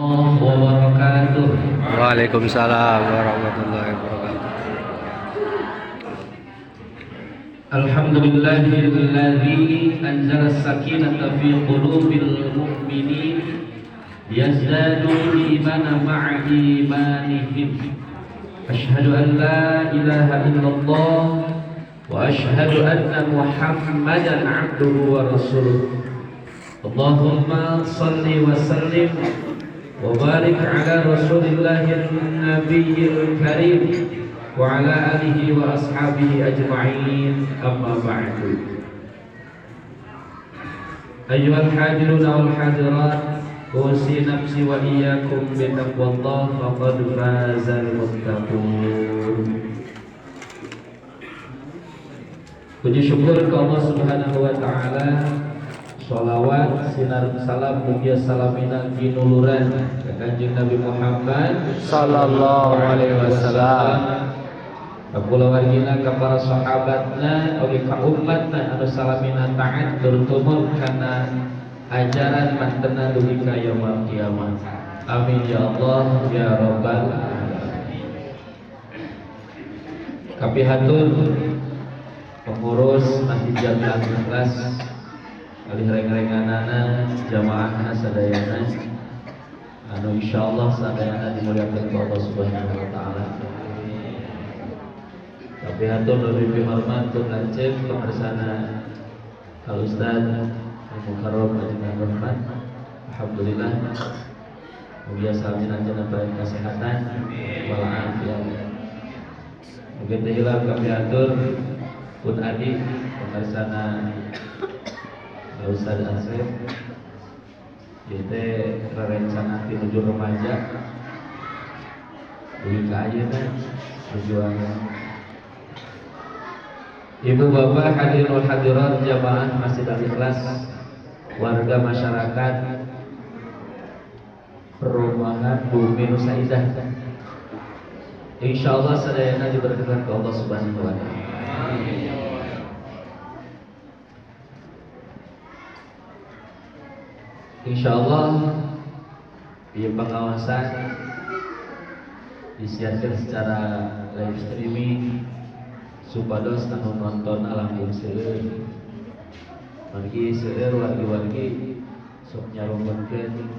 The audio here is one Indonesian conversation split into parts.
warahmatullahi wabarakatuh. Waalaikumsalam warahmatullahi wabarakatuh. Alhamdulillahilladzi anzala as-sakinata fi qulubil mu'minin yazdadu imanan ma'a imanihim. Asyhadu an la ilaha illallah wa asyhadu anna Muhammadan 'abduhu wa rasuluh. Allahumma shalli wa sallim wa barik ala rasulillahil nabiyil karim wa ala alihi wa ashabihi ajma'in, amma ba'du. Ayyuhal hadiruna wal hadirat, usi nafsi wa iyyakum bi taqwallah, faqad fazal muttaqun. Puji syukur ke Allah Subhanahu wa taala. Sholawat sinar salam mugia salamina kinuluran ke Kanjeng Nabi Muhammad Sallallahu alaihi wasallam. Kapulowargina ka para sahabatna oge ka umatna anu salamina taat bertumur kana ajaran mantena dugi ka yaumul kiamat. Amin ya Allah ya rabbal alamin. Kapihatur pengurus Masjid Jamiah Ikhlas kali reng-renganana jamaahna sadayana anu insyaallah sadayana dimuliakeun ku Allah Subhanahu wa taala. Tapi hatur lebih hormat untuk lancip pemirsana Al Ustaz Mukarram Majnun Rahman. Alhamdulillah mugia sami lanjana baik kesehatan wal afiat. Mungkin hilang kami atur pun adik pemirsana Al Ustaz Asrif yaitu rencana menuju remaja di kayana tujuannya. Ibu bapak hadirin hadirat jamaah Masjid Al-Ikhlas, warga masyarakat perumahan Bumi Nusaidah, insyaallah sadayana diberkahi oleh Allah Subhanahu wa taala. Insyaallah di pengawasan disiarkan secara live streaming supados anu nonton alangkung seueur margi seueur wargi-wargi sok nyarungkeun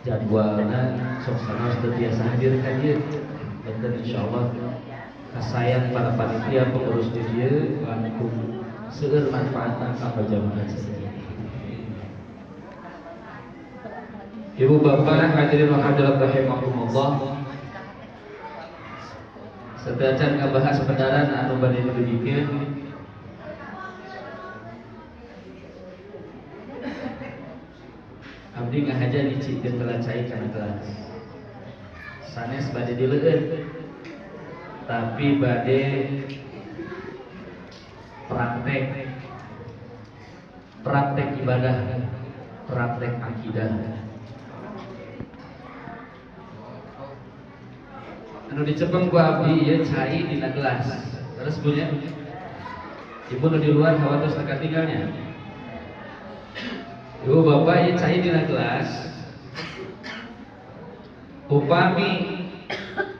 jadwalna sok sanes teu biasa hadir ka dieu. Dan insyaallah kasayang para panitia pengurus di dieu langkung seueur manfaatna ka jamaah sekalian. Ibu bapak hadirin wa hadirat rahimakumullah, sedajan ngabahas pendaran anu bade dibikeun abdi ngahaja dicikeun telacai kana kelas sanes bade dileueun tapi bade praktek ibadah, praktek akidah. Anu dicepeng ku abdi ieu cai dina gelas. Terus punya ibu nu di luar hawatos teka tinggalnya. Ibu bapak ieu cai dina gelas. Upami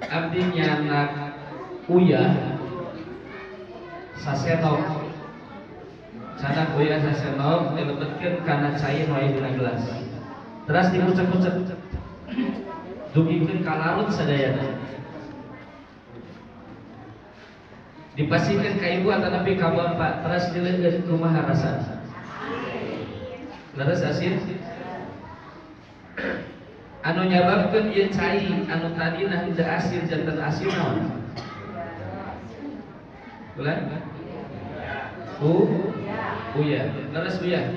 abdi nyanak uyah sasenok. Canak uyah sasenok dilebetkeun kana cai nu aya dina gelas. Terus dipucek-pucek. Dugikeun ka larut sadayana. Dipastikan ke ibu atau nabi ka bapak teras dileueun kumaha rasana. Leres asin anu nyababkeun ieu cai anu tadina henteu asin janten asin naon? Bulan? Uyah. Leres uyah.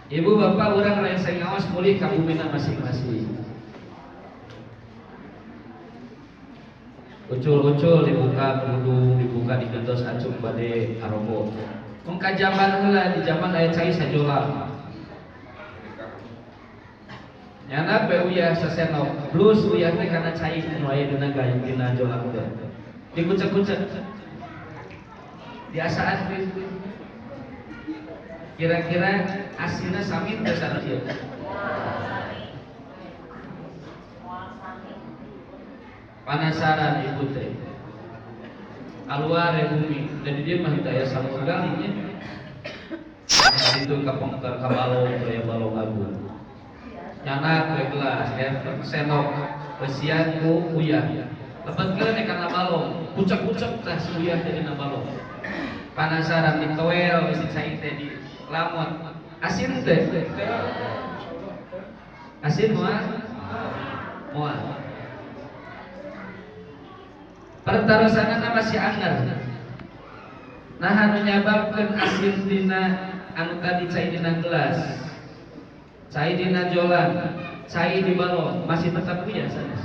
Ibu bapak urang renseng ngaos mulih ka bumina masing-masing. Ucul-ucul dibuka kerudung, dibuka digentos acung bade arobo. Mun ka zaman heula di zaman aya cai sajola. Nyana pe uyah sasenok, plus uyah teh kana cai nu aya dina gayung dina jola teh. Dikucek-kucek. Biasaan Kira-kira asinna sami teu sana ieu? Penasaran ibu teh. Keluar bumi, jadi dia mah hidayah sama galinya. Itu kapongker kabalong ya balong agung. Nyanak ke gelas, senok besian ku uyah. Lepetkeun kana balong, pucek-pucek tah si uyah jadi na balong. Penasaran ditoel bisi cai teh di lamon. Asin teh. Asin moal. Moal. Pertarusanana masih anggar. Nah anu nyababkeun asin dina anu tadi cai dina gelas, cai dina jolan, cai di balong masih tetap uyah sanes.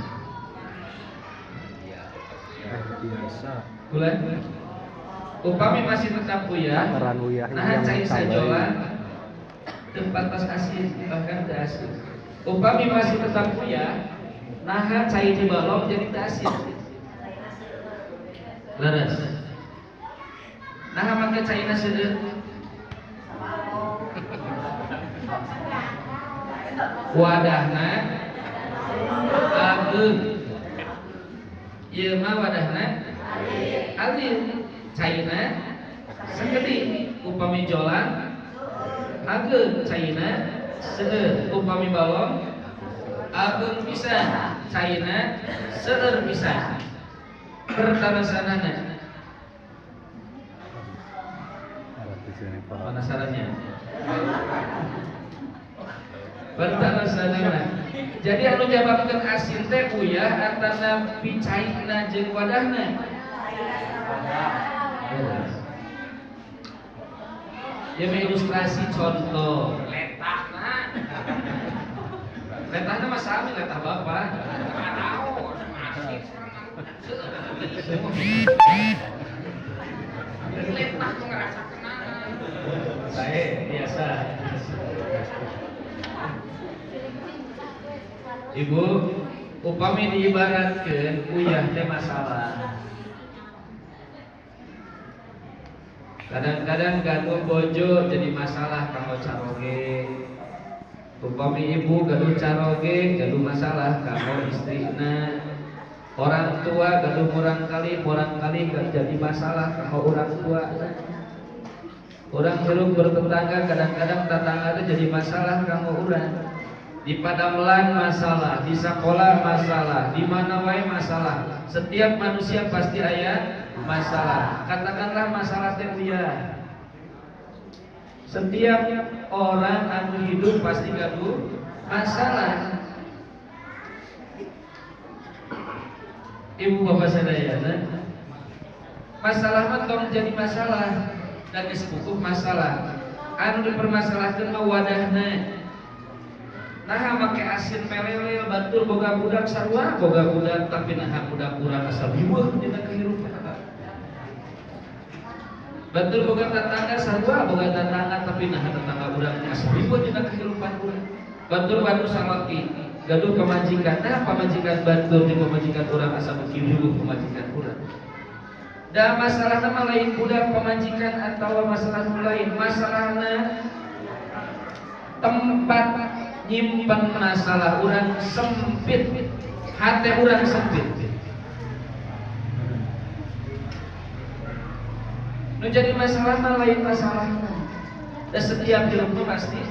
Biasa. Bulan upami masih tetap uyah, nah cai sajolan tempat pas asin bahkan teu asin. Upami masih tetap uyah, nah cai di balong jadi teu asin. Leres. Nah make caina seueur. Wadahna ageung. Ieu mah wadahna alin. Caina sakeuti upami jolang ageung caina seueur. Upami balong ageung pisan caina seueur pisan. Pertarasanana penasarannya pertarasanana jadi anu nyababkeun asin teh uyah antara picaina jeung wadahna. Ya ilustrasi contoh letahna letahna mah sami letah bapak letah tuh ngerasa kenal. Saya biasa. Ibu, upami diibaratkeun uyah teh masalah. Kadang-kadang gaduh bojo jadi masalah kanggo caroge. Upami ibu gaduh caroge, gaduh masalah kanggo istrina. Orang tua gaduh murang kali gak jadi masalah kalau orang tua. Orang hirup bertetangga kadang-kadang tetangga itu jadi masalah kanggo urang. Di Padamelan masalah, di sekolah masalah, di mana wae masalah. Setiap manusia pasti aya masalah. Katakanlah masalah teh dia. Setiap orang anu hidup pasti gaduh masalah. Ibu bapak sadayana, masalah mah tong jadi masalah dan disebut masalah. Anu dipermasalahkeun mah wadahna. Nah make asin melelel batur boga budak sarua boga budak tapi nah budak urang asal biweuh dina kehidupan. Batur boga tetangga sarua boga tetangga tapi nah tetangga urang asal biweuh dina kehidupan urang. Batur salaki gaduh pamajikan, nah pamajikan batur di pamajikan urang asa beuki dulu pamajikan urang. Da masalah nama lain budak pamajikan atau masalah lain, masalahna tempat nyimpen masalah urang sempit, hati urang sempit. Nu jadi masalah mah lain masalahna. Dan setiap hidup pasti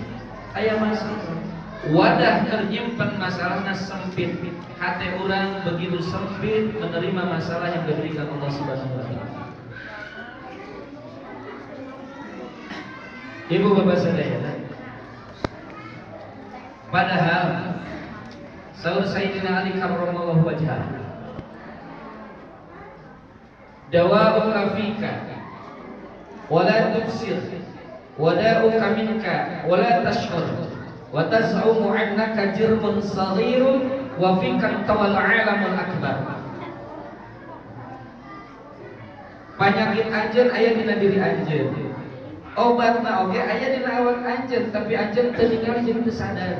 aya masalah. Wadah ternyimpen masalahnya sempit, hati orang begitu sempit menerima masalah yang diberikan Allah Subhanahu wa taala. Ibu bapak sadayana, padahal saur Sayyidina Ali karramallahu wajhah, dawa'uka fika wala tubsir wada'uka minka wala tashkur wa taz'umu annaka jirmun saghirun wa fika tawal alamul akbar. Penyakit anjeun aya dina diri anjeun, obatna oge aya dina awak anjeun, tapi anjeun teu ningali jeung teu sadar.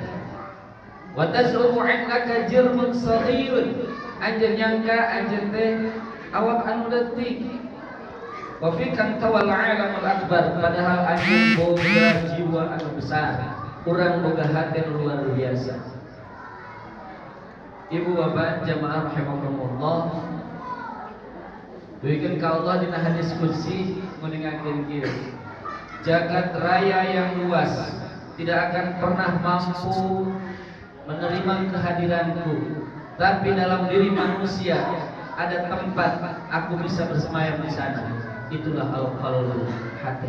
Wa taz'umu annaka jirmun saghirun, anjeun nyangka anjeun teh awak anu leutik. Wa fi kan tawal alamul akbar, padahal anjeun boga jiwa anu besar, urang boga hati anu luar biasa. Ibu bapak jamaah rahimakumullah, duikeun ka Allah dina hadis qudsi nguningakeun kieu. Jagat raya yang luas tidak akan pernah mampu menerima kehadiranku, tapi dalam diri manusia ada tempat aku bisa bersemayam di sana. Itulah al-qalbu, hati.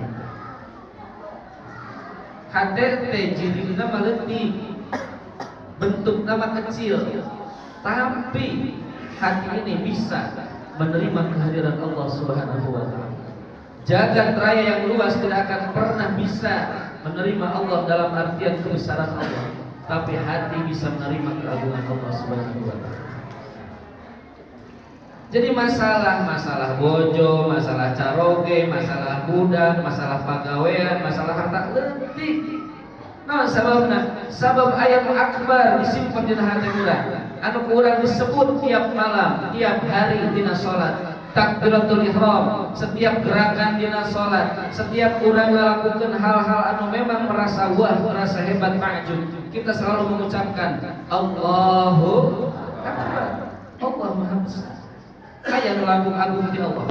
Hati teh jirina maleutik, bentuk nama kecil, tapi hati ini bisa menerima kehadiran Allah Subhanahu wa taala. Jagat raya yang luas tidak akan pernah bisa menerima Allah dalam artian kebesaran Allah, tapi hati bisa menerima keagungan Allah Subhanahu wa taala. Jadi masalah bojo, masalah caroge, masalah budak, masalah pagawean, masalah harta leutik. Nah, sabab ayat akbar disimpan di hati urang. Anu urang disebut tiap malam, tiap hari dina salat. Takbiratul ihram, setiap gerakan dina salat, setiap urang melakukan hal-hal anu memang merasa wah, merasa hebat, ma'jub, kita selalu mengucapkan Allahu akbar. Allah Maha Besar. Aya nu lambung agung ti Allah.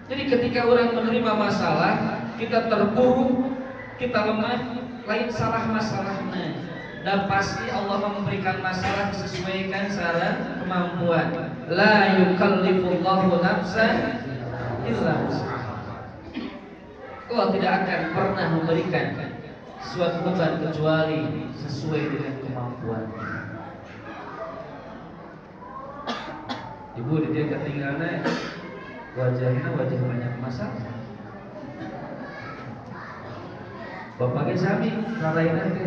Jadi ketika orang menerima masalah, kita terburu, kita lemah, lain salah masalahnya. Dan pasti Allah memberikan masalah disesuaikan secara kemampuan. La yukallifullahu nafsan illa wus'aha. Allah tidak akan pernah memberikan suatu beban kecuali sesuai dengan kemampuannya. Ibu dia ketinggalan wajahnya wajah banyak masalah. Bapaknya sami raraina teh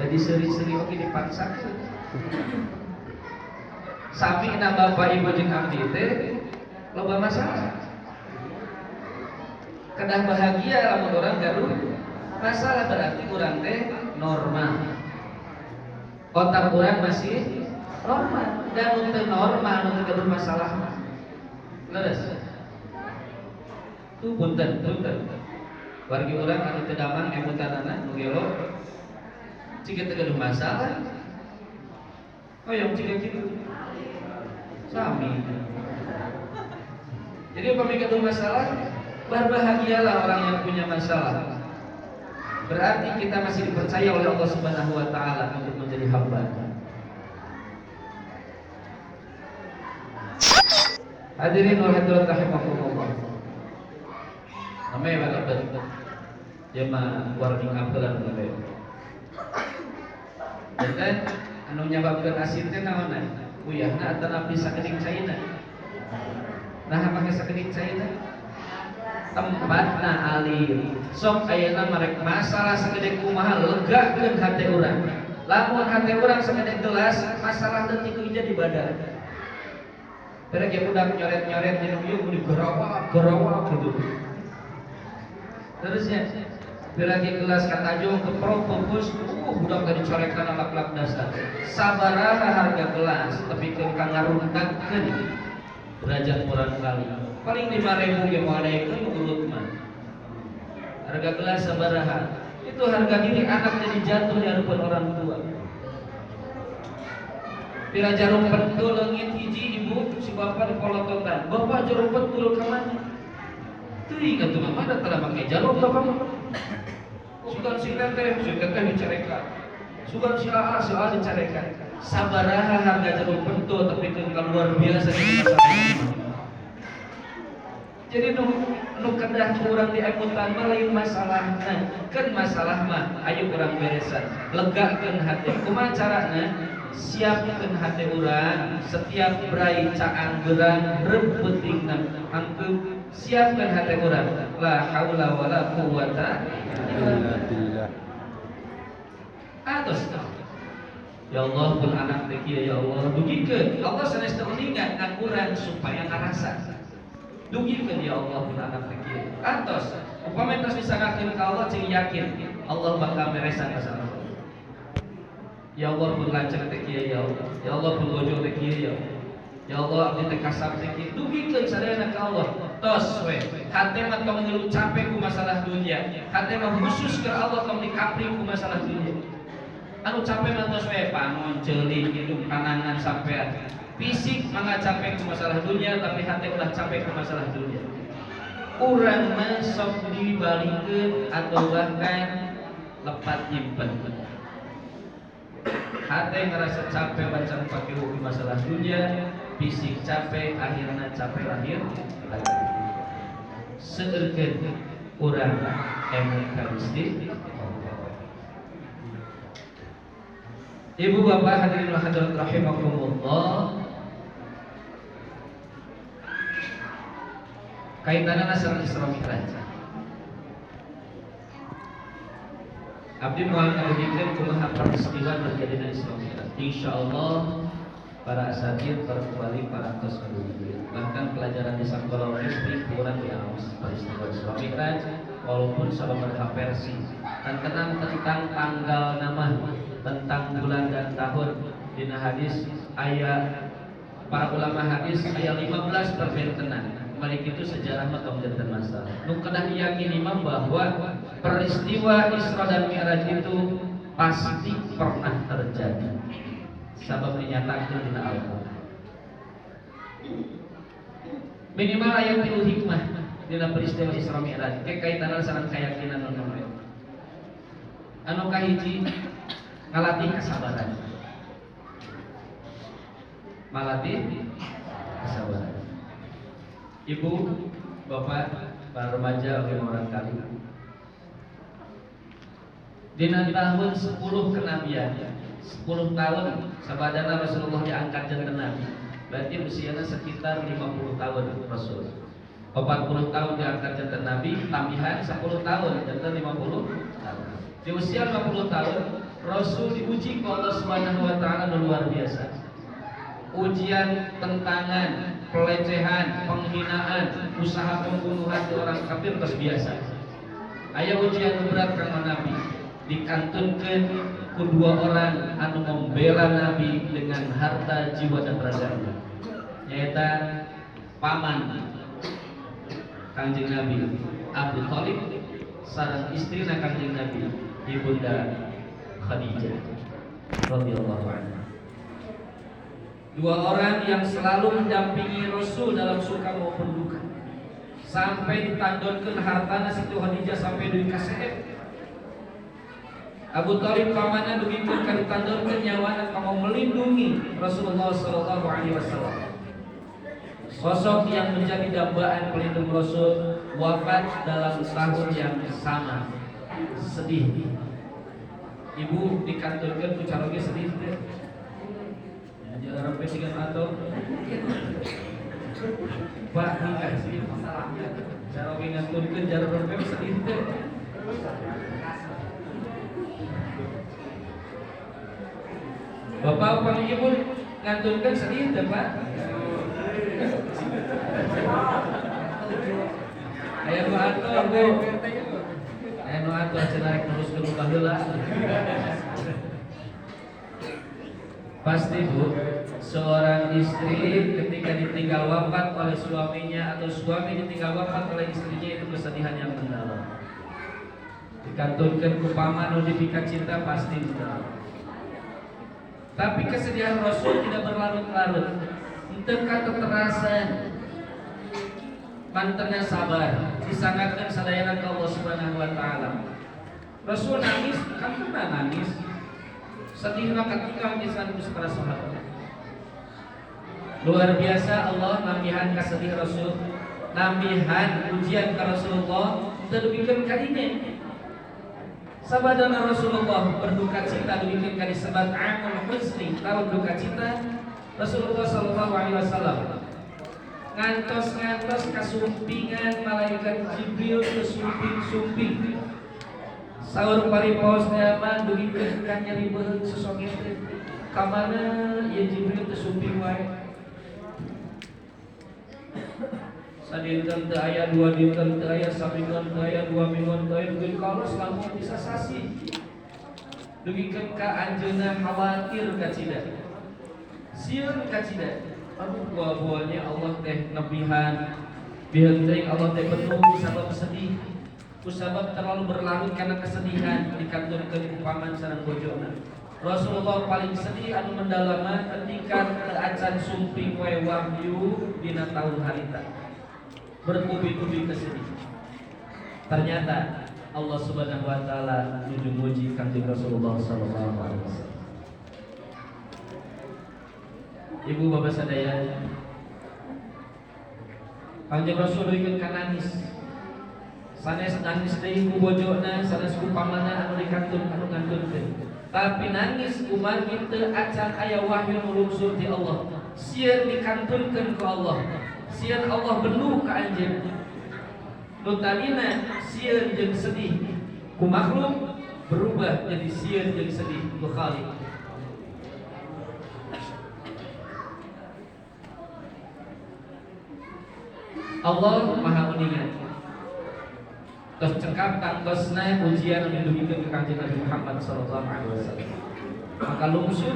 jadi seri-seri oke dipaksa. Sami na bapak ibu jeung abdi teh loba masalah. Kedah bahagia lamun urang gaduh masalah berarti urang teh normal. Otak urang masih normal. Dan untuk normal, untuk bermasalah leres itu punten wargi orang anu teu damang emutanana nu gelo jika teu gaduh masalah yang jika kitu sami. Jadi upami gaduh masalah berbahagialah orang yang punya masalah, berarti kita masih dipercaya oleh Allah Subhanahu wa taala untuk menjadi hamba. Hadirin wal hadirat rahimakumullah. Namanya bagaimana? Jemaah warning apelan kabeh. Dan anu nyababkeun asin teh naonna? Uyahna atawa bisa kedik caina. Nah, make sakedik caina? Tempatna alir. Sok ayeuna marek masalah sagede kumaha legakeun hate urang. Lamun hate urang sagede gelas, masalah teh tilu ija di badan. Karena dia udah nyoret-nyoret minum yuk, muni gerawak gitu. Terusnya, lagi gelas kata jong keprok fokus, budak gak dicorekkan alak-alak dasar. Sabaraha harga gelas, tapi kang ngaruntakkeun derajat murah kali. Paling 5.000 ge moal urut mah. Harga gelas sabaraha. Itu harga diri anak jadi jatuh di hadapan orang tua. Bila jarum pentul leungit hiji ibu si bapak dipolototan. Bapak jarum pentul ka mana? Teuing atuh mah mana tara make jarum bapak mah. Sugan si teteh dicarekan. Sugan si AA dicarekan. Sabaraha harga jarum pentul tapi kan luar biasa di masalah. Jadi nu kedah kurang diamutan mah lain masalah. Nah, kan masalah mah ayo kurang beresan. Legakeun hati. Kumaha carana? Siapkan hati urang setiap berai caang gerang repetingna angkeu siapkan hati urang la haula wala quwata illa billah. Atos ya Allah pun anak teh kieu ya Allah dugikeun Allah sanes teu ningat ka urang supaya ngarasa dugikeun ya Allah pun anak teh kieu atos upami tos disangakeun ka Allah cing yakin Allah bakal meresan ka sana. Ya Allah pun lancar teh kieu ya Allah. Ya Allah pun bojo teh kieu ya Allah. Ya Allah, abdi teh kasabdi kitu dugikeun sadayana ka Allah. Tos we, hate mah tong ngeluh capek ku masalah dunia. Hate mah khusus ke Allah tong dikapri ku masalah dunia. Anu capek mah tos we pangon ceuli hidup panangan sampean. Fisik mah capek ku masalah dunia, tapi hate ulah capek ku masalah dunia. Urang mah sok dibalikeun atau bahkan lepat nyimpen. Hati ngerasa capek baca pakai hukum masalah dunia, fisik capek, akhirnya capek lahir lagi. Seerkeun urang emang kalisti. Ibu bapak hadirin wa hadirat rahimakumullah. Kaitanana sareng Isra Mi'raj. Abdi moal ngabukikeun kumaha peristiwa terjadi di Isra Mi'raj. Insyaallah para asatidz kembali parantos kadugian. Bahkan pelajaran di sekolah SD kurang diawas peristiwa Isra Mi'raj walaupun sababaraha versi. Dan kenang tentang tanggal nama, tentang bulan dan tahun. Dina hadis aya para ulama hadis aya 15 perbentenan. Malik itu sejarah mah kemudian masalah. Nu kedah diyakini mah bahwa peristiwa Isra dan Mi'raj itu pasti pernah terjadi. Sabab dinyatakan dina Al-Qur'an. Minimal aya 3 hikmah dina peristiwa Isra Mi'raj. Kaitanna sareng keyakinan nu nomor. Anu kahiji ngalatih kesabaran. Malatih kesabaran. Ibu, bapak, para remaja, orang kali. Dina tahun 10 kenabian, 10 tahun sabadana Rasulullah diangkat jadi nabi. Berarti usianya sekitar 50 tahun Rasul. 40 tahun diangkat jadi nabi, tambahan 10 tahun jadi 50 tahun. Di usia 50 tahun Rasul diuji ke Allah Subhanahu wa taala luar biasa. Ujian, tentangan, pelecehan, penghinaan, usaha pembunuhan di orang kafir terus biasa. Aya ujian berat kang Nabi dikantunkeun ku 2 orang anu membela Nabi dengan harta, jiwa dan raganya. Nyaeta paman Kangjeng Nabi Abu Thalib sareng istrina Kangjeng Nabi Ibunda Khadijah radhiyallahu anha. 2 orang yang selalu mendampingi Rasul dalam suka maupun duka. Sampai ditandonkeun hartana Siti Khadijah sampai dugi ka seep. Abu Thalib pamanna dugikeun ka ditandonkeun nyawana kanggo melindungi Rasulullah sallallahu alaihi wasallam. Sosok yang menjadi dambaan pelindung Rasul wafat dalam tahun yang sama. Sedih. Ibu dikantorkeun ku caroge sedih teh. Jangan sampai 3 atau Pak nikah sedih masalahnya. Caroge nganturkeun jarak sampai sedih teh. Bapak upami ibu nganturkeun sedih teh, Pak. Aya nu atur, Bu. Aya nu atur cenah terus ke rumah heula. Pasti, Bu, seorang istri ketika ditinggal wafat oleh suaminya atau suami ditinggal wafat oleh istrinya itu kesedihan yang mendalam. Dikantunkeun ku paman nu dipika cinta pasti mendalam. Tapi kesedihan Rasul tidak berlarut-larut. Henteu kateterasan. Mantennya sabar, disangatkan sadayana ka Allah Subhanahu wa taala. Rasul nangis, kan pernah nangis. Sedih ketika mengisahkan para sahabat. Luar biasa Allah nambihan kasedih Rasul, nambihan ujian ka Rasulullah teu dugikeun ka dinya. Sabadana Rasulullah berduka cita dugikeun ka disebut amul husni, tahun duka cita Rasulullah sallallahu alaihi wasallam. Ngantos kasumpingan malaikat Jibril kesumping-sumping. Saur pariposna mah dugikeun ka nyeri beut sosoge teh. Ka mana ieu Jibril teh sumping wae. Sadinten teu aya, 2 dinten teu aya, samingguan teu aya, 2 mingguan teu aya, dugikeun ka Allah selama bisa sasi. Dugikeun ka anjeunna khawatir ka cida. Sieun ka cida. Aduh buah-buahnya Allah teh nebihan biheung Allah teh penuh kusabab sedih, kusabab terlalu berlarut karena kesedihan dikanturkeun upaman sareng bojona. Rasulullah paling sedih anu mendalama ketika acan sumping wae wahyu dina taun harita. Bertubi-tubi kesedih. Ternyata Allah Subhanahu wa taala nuju muji Kanjeng Rasulullah sallallahu alaihi wasallam. Ibu bapak sadaya, Kanjeng Rasul bikin nangis. Sanes nangis deui ku bojona, sanes ku pamana anu dikantun anu ngantunkeun. Tapi nangis umat teu acan aya wahyu nu lungsur ti Allah. Sieun dikantunkeun ku Allah. Sieun Allah benuh ka anjeun. Nu tadina sieun jeung sedih ku makhluk berubah jadi sieun jeung sedih ku Khaliq. Allah Maha Meningat. Terus cekap tangtosna ujian yang diberikan ke Kanjeng Nabi Muhammad sallallahu alaihi wasallam. Maka lungsur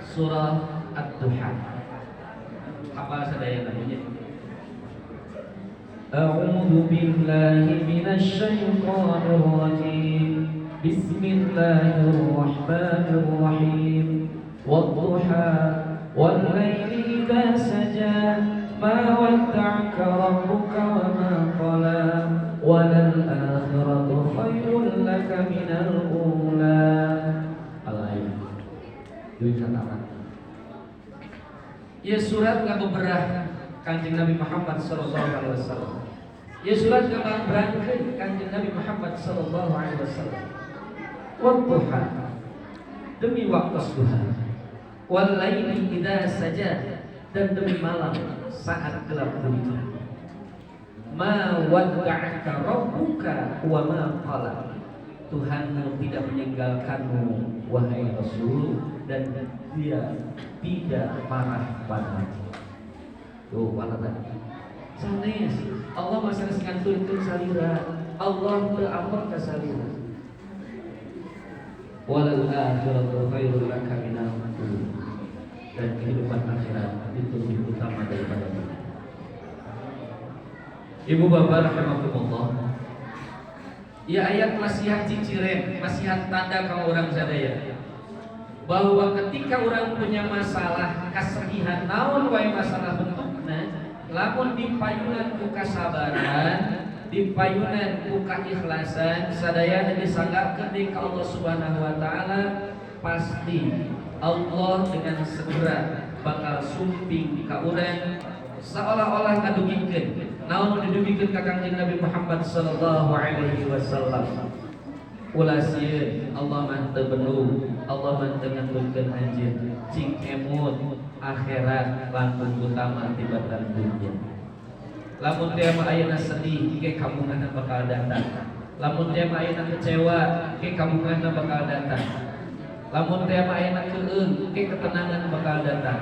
surah Ad-Duha. Apa sadaya namanya? A'udzu billahi minasy syaithanir rajim. Bismillahirrahmanirrahim. Wad-duha wal-laili idza saja. Ma wadda'aka rabbuka wa ma qala walal akhiratu khairul laka minal ula. Al-ayat. Duit katakan. Ya surat ngabeberah Kanjeng Nabi Muhammad sallallahu alaihi wasallam. Ya surat ngaberangkeun Kanjeng Nabi Muhammad sallallahu alaihi wasallam. Wadduha. Demi waktu duha. Wal laili idza saja, dan demi malam saat gelap gulita. Ma wadda'aka rabbuka wa ma qala. Tuhanmu tidak meninggalkanmu wahai Rasul, dan Dia tidak marah padamu. Tuh mana tadi? Sanes Allah masih ngantunkeun salira. Allah teu amr ka salira. Walal akhiratu khairul laka minal ula. Dan kehidupan akhirat itu lebih utama daripada dunia. Ibu bapak rahimakumullah. Ya ayat nasihat ciciren, nasihat tanda kalau orang sadaya bahwa ketika orang punya masalah kasedihan naon wae masalah bentukna, lamun dipayunan ku kasabaran, dipayunan ku kaikhlasan, sadaya disanggakeun ka Allah Subhanahu wa taala, pasti Allah dengan segera bakal sumping ka urang seolah-olah ngadugikeun naon didugikeun ka Kanjeng Nabi Muhammad sallallahu alaihi wasallam. Ulah sieun Allah mah teu benuh, Allah mah teu ngantunkeun anjeun, cing emut akhirat langkung utama tibatan dunya. Lamun teu mah ayeuna sedih ge kabunganna bakal datang. Lamun teu mah ayeuna kecewa ge kabunganna bakal datang. Lamun teh mah ayeuna keueung ke ketenangan bakal datang.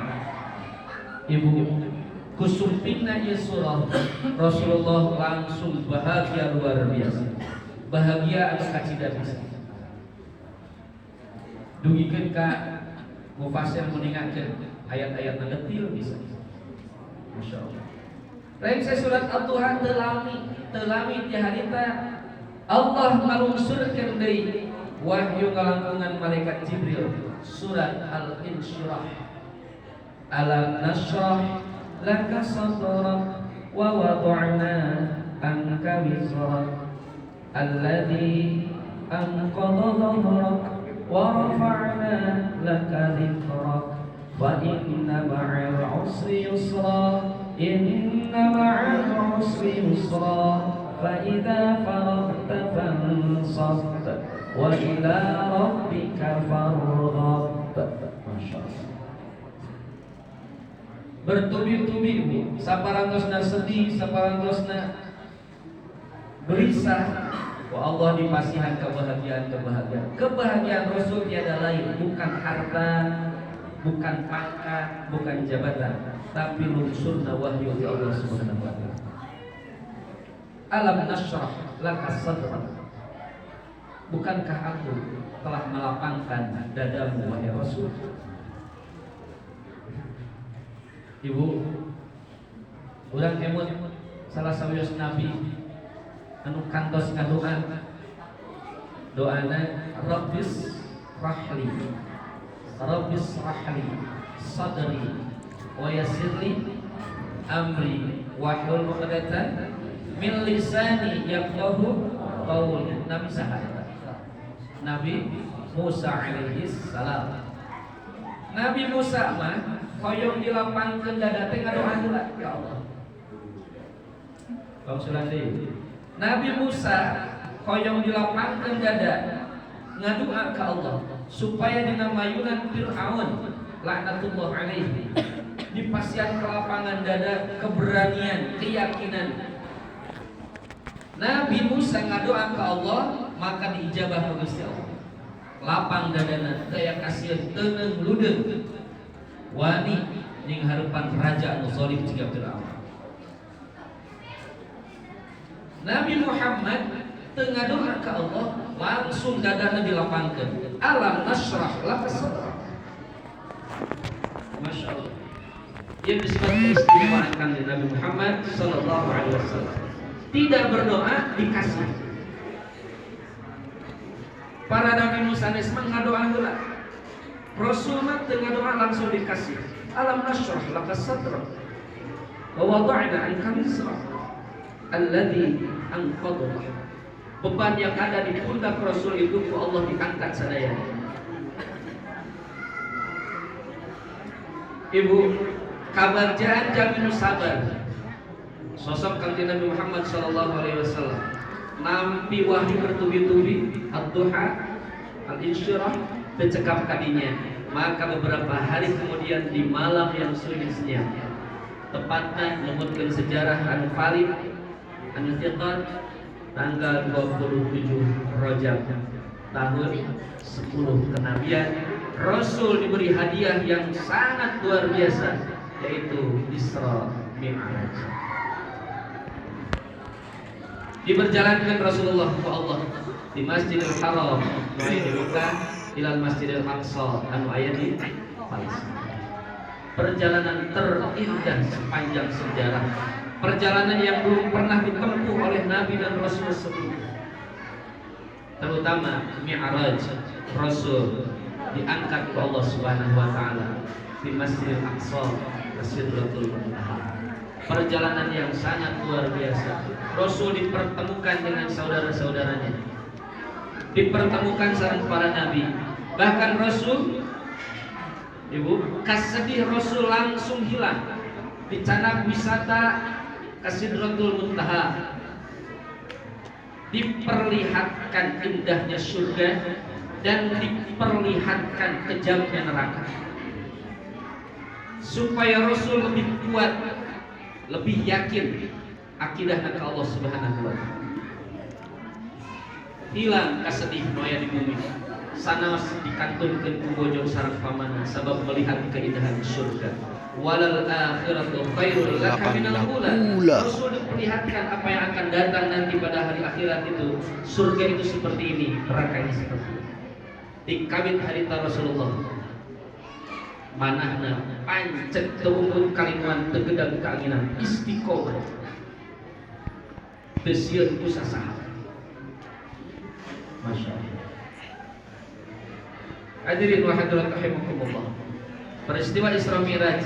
Ibu kusumpingna ieu surah Rasulullah langsung bahagia luar biasa. Bahagia anu kacida pisan. Dugikeun ka mufasir muningakeun ayat-ayat ngetil bisa. Masyaallah. Lain saya surat Al-Duha telami ti harita Allah ngalungsurkeun deui wahyu kalangkungan malaikat Jibril surat Al-Insyirah. Alam nashrah laka sadrak wa wada'na anka wizrak alladhi anqadha dhahrak wa rafa'na laka dhikrak fa inna ma'al usri yusra inna ma'al usri yusra fa idza faragta fansab wa ila rabbika farghab. Masyaallah. Bertubi-tubi saparangosna sedih, saparangosna gelisah. Wa Allah dipasihan kebahagiaan. Kebahagiaan Rasul tiada lain, bukan harta, bukan pangkat, bukan jabatan, tapi lungsurna wahyu Allah Subhanahu wa taala. Alam nashrah laka sadrak. Bukankah aku telah melapangkan dadamu wahai Rasul? Ibu, urang kemut salah sawios nabi anu kantos ngadoa doana Rabbis rahli sadri wa yassirli amri wahlul 'uqdatan min lisani yafqahu qawli. Nabi sahabat Nabi Musa alaihi salam. Nabi Musa mah hoyong dilapangkeun dada teh ngadoa heula, ya Allah. Bang Sulandi, Nabi Musa hoyong dilapangkeun dada ngadoa ke Allah supaya dina mayunan Fir'aun laknatullah alaihi dipasihan kelapangan dada, keberanian, keyakinan. Nabi Musa ngadoa ke Allah maka diijabah ku Gusti Allah. Lapang dadana daya kasih teuneuh ludeung wani jeung hareupan raja anu zalim jiga Firaun. Nabi Muhammad teu ngadoa ka Allah langsung dadana dilapangkeun. Alam nasrah laka sadrak. Masya Allah. Ia disebut keistimewaan kanjeng Nabi Muhammad sallallahu alaihi wasallam. Tidak berdoa dikasih. Para Nabi Musa nesman ngadoa heula. Rasul mah teu ngadoa langsung dikasih. Alam nashrah laka sadrak wa wada'na 'anka wizrak alladzi anqadha. Beban yang ada di pundak Rasul itu ku Allah diangkat sadaya. Ibu, kabarjaan jamin sabar. Sosok kanjeng Nabi Muhammad sallallahu alaihi wasallam nampi wahyu bertubi-tubi ad-duha al-insyirah tercekap kadinya. Maka beberapa hari kemudian di malam yang sunyi senyap tepatnya menyebutkan sejarah anu valid anu thiqat tanggal 27 Rajab tahun 10 kenabian Rasul diberi hadiah yang sangat luar biasa yaitu Isra Mi'raj. Diberjalankan Rasulullah ke Allah di Masjidil Haram mulai dibuka ilal Masjidil Aqsa anu aya di Palestina. Perjalanan terindah sepanjang sejarah, perjalanan yang belum pernah ditempuh oleh Nabi dan Rasul sebelumnya. Terutama Mi'raj, Rasul diangkat ke Allah Subhanahu wa taala di Masjidil Aqsa, Sidratul Muntaha. Perjalanan yang sangat luar biasa. Rasul dipertemukan dengan saudara-saudaranya, dipertemukan sareng para nabi. Bahkan Rasul, ibu, kasedih Rasul langsung hilang. Dicanak wisata ke Sidratul Muntaha, diperlihatkan indahnya surga dan diperlihatkan kejamnya neraka, supaya Rasul lebih kuat, lebih yakin akidahna ka Allah Subhanahu wa taala. Hilang kasedih moya di bumi. Sanas dikantunkeun ku bojong sareng pamana sabab melihat keindahan surga. Walal akhiratu khairul laka minal ula. Rasul diperlihatkan apa yang akan datang nanti pada hari akhirat itu. Surga itu seperti ini, neraka ini seperti ini. Dikawit harita Rasulullah. Manahna pancet teumbun kalimuan tegedang keanginan istiqomah besieun ku sasaha. Masya Allah. Hadirin wa hadirat rahimakumullah. Peristiwa Isra Mi'raj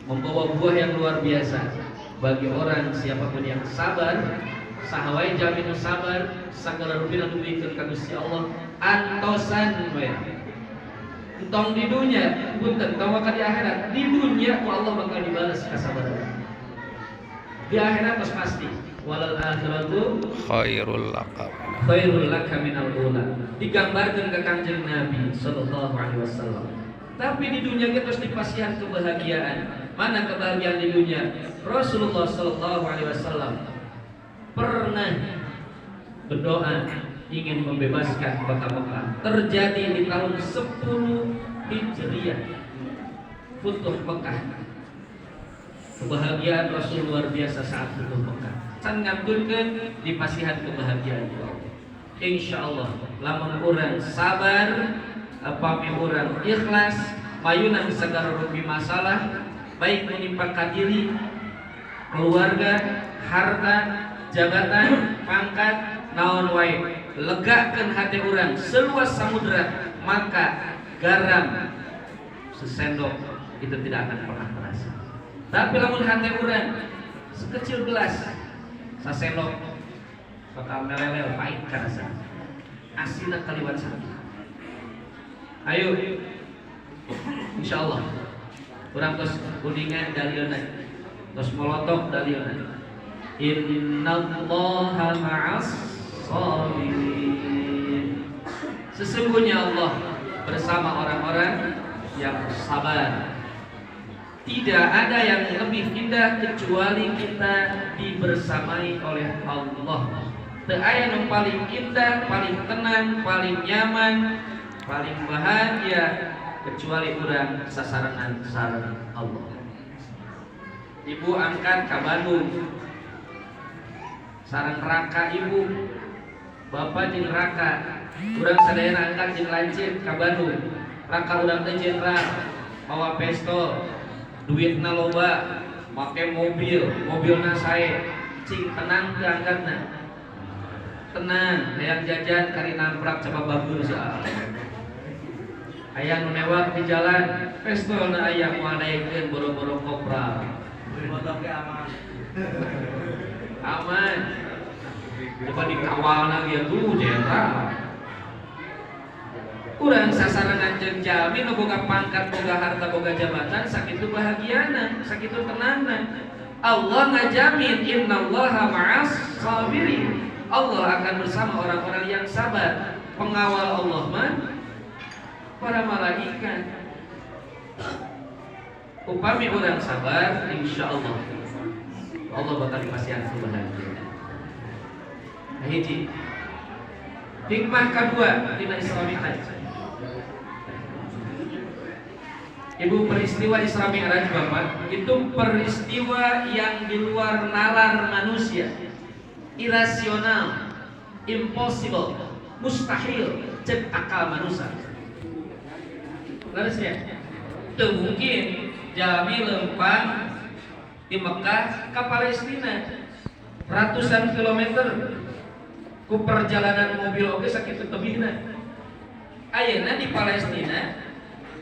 membawa buah yang luar biasa bagi orang siapapun yang sabar. Sahawai jamin sabar sagala rupina dibikeun ka Gusti Allah antosan we. Entong di dunia, punten tawa ka di akhirat. Di dunia ku Allah bakal dibalas kasabaran. Di akhirat terus pasti. Walal akhiratu khairul laka minal ula. Digambarkan ke Kanjeng Nabi sallallahu alaihi wasallam. Tapi di dunia kita terus dipasihan kebahagiaan. Mana kebahagiaan di dunia? Rasulullah sallallahu alaihi wasallam pernah berdoa ingin membebaskan kota Mekah. Terjadi di tahun 10 Hijriah, Futuh Mekah. Kebahagiaan Rasul luar biasa saat Futuh Mekah. Can ngabdulkeun di pasihan kebahagiaan Allah. Insyaallah lamun urang sabar, apami urang ikhlas, mayunan sagala rupi masalah baik menimpa diri, keluarga, harta, jabatan, pangkat, naon wae, legakeun hati urang seluas samudra, maka garam sesendok itu tidak akan pernah terasa. Tapi lamun hati urang sekecil gelas, sasendok bakal melelel pahit karasa. Asina kaliwat sakit. Ayo, insyaallah urang tos kuningan dalieuna, tos molotok dalieuna. Innallaha ma'as sabirin. Sesungguhnya Allah bersama orang-orang yang sabar. Tidak ada yang lebih indah kecuali kita dibersamai oleh Allah. Teu aya nu paling indah, paling tenang, paling nyaman, paling bahagia kecuali urang sasarangan sareng Allah. Ibu angkat ka Bandung sareng raka ibu, bapak jeung raka, urang sadayana angkat jeung lancip ka Bandung. Raka urang teh jenderal, bawa pistol, duitna loba, make mobilna sae, cing tenang teu angkatna. Tenang, hayang jajan kari namprak coba bagus. Aya nu newak di jalan, pistolna aya moal daekeun boro-boro kopral. Aman. Coba dikawalna ieu tuh jenderal. Urang sasarangan jeung jalmi nu boga pangkat, boga harta, boga jabatan, sakitu bahagiana, sakitu tenangna. Allah ngajamin innallaha ma'as sabirin. Allah akan bersama orang-orang yang sabar. Pengawal Allah mah para malaikat. Upami urang sabar, insyaallah Allah bakal dipasihan kebahagiaan. Nah, hiji hikmah kedua dina Isra Mi'raj. Ibu, peristiwa Isra Mi'raj Bapak itu peristiwa yang di luar nalar manusia, irasional, impossible, mustahil, cek akal manusia. Lalu ya, teu mungkin jalmi lempang di Mekah ke Palestina ratusan kilometer ku perjalanan mobil oke sakitu tebihna. Ayeuna di Palestina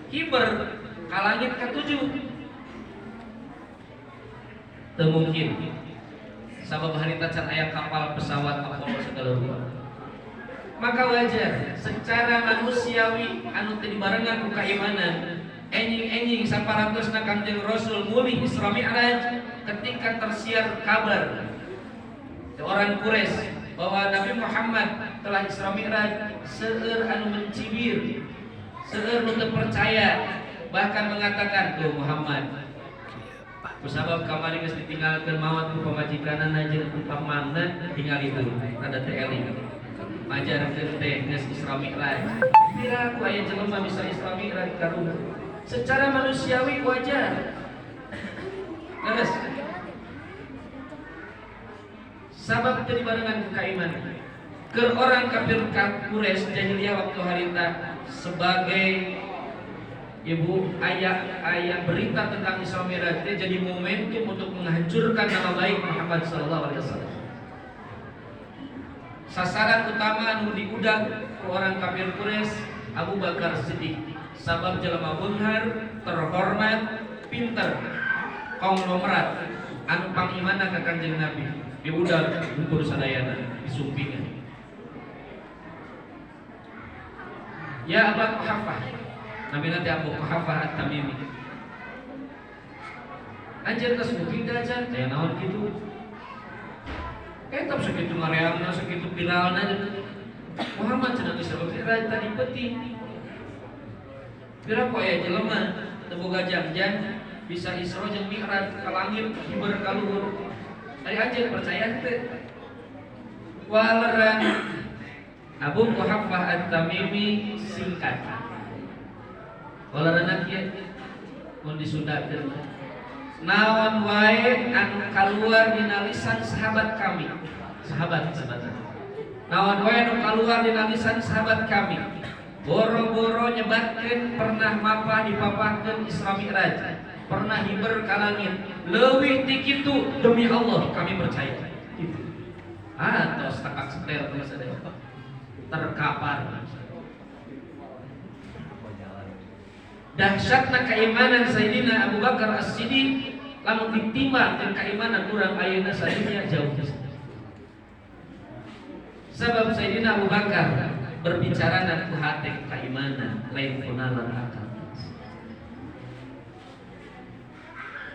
kiber ka langit ka-7. Teu mungkin. Sabab harita can aya kapal pesawat Apollo segala rupa. Maka wajar secara manusiawi anu teu dibarengan ku keimanan, enjing-enjing saparantosna Kangjeng Rasul mulih Isra Mi'raj ketika tersiar kabar orang Quraisy bahwa Nabi Muhammad telah Isra Mi'raj, seueur anu mencibir, seueur nu teu percaya, bahkan mengatakan, "Tuh Muhammad, kusabab kamari geus ditinggalkeun maot ku pamajikanana jeung ku pamangna, tinggal itu rada teu eling. Majarkeun teh geus Isra Mi'raj. Pira ku aya jelema bisa Isra Mi'raj karuna." Secara manusiawi wajar. Terus sabab teu dibarengan ku keimanan. Keur orang kafir Quraisy jahiliyah waktu harita sebagai ibu ayah berita tentang Isra Mi'raj jadi momentum untuk menghancurkan nama baik Muhammad sallallahu alaihi wasallam. Sasaran utama anu diudag ku orang kafir Quraisy Abu Bakar Siddiq, sabab jelema beunghar, terhormat, pinter, konglomerat anu pangimanna ka Kanjeng Nabi, diudag ukur sadayana disumpingan. Ya Abu Quhafah, Nabi nanti Abu Quhafah At-Tamimi. Anjeun geus muking dajan, aya naon kitu? Tetap segitu ngareangna, segitu viralna. Muhammad cenah Isra Mi'raj tadi penting. Pira poe aya jelema teu boga janjian bisa Isra jeung Mi'raj ka langit hiber ka luhur. Ari anjeun percaya teu? Waleran Abu Quhafah At-Tamimi singkat. Waleran kieu mun disundakeun. Naon wae anu kaluar dina lisan sahabat kami. Sahabat. Naon wae anu kaluar dina lisan sahabat kami. Boro-boro nyebatkeun pernah mapah dipapahkeun Isra Mi'raj. pernah hiber ka langit leuwih ti kitu demi Allah kami percaya gitu. Tos takak seter terus ada terkapar. Dahsyatna keimanan Sayyidina Abu Bakar As-Siddiq lamun ditimbang dengan keimanan urang ayeuna sadunya jauh pisan. Sebab Sayyidina Abu Bakar berbicara dan ku hati keimanan lain kunalan akal.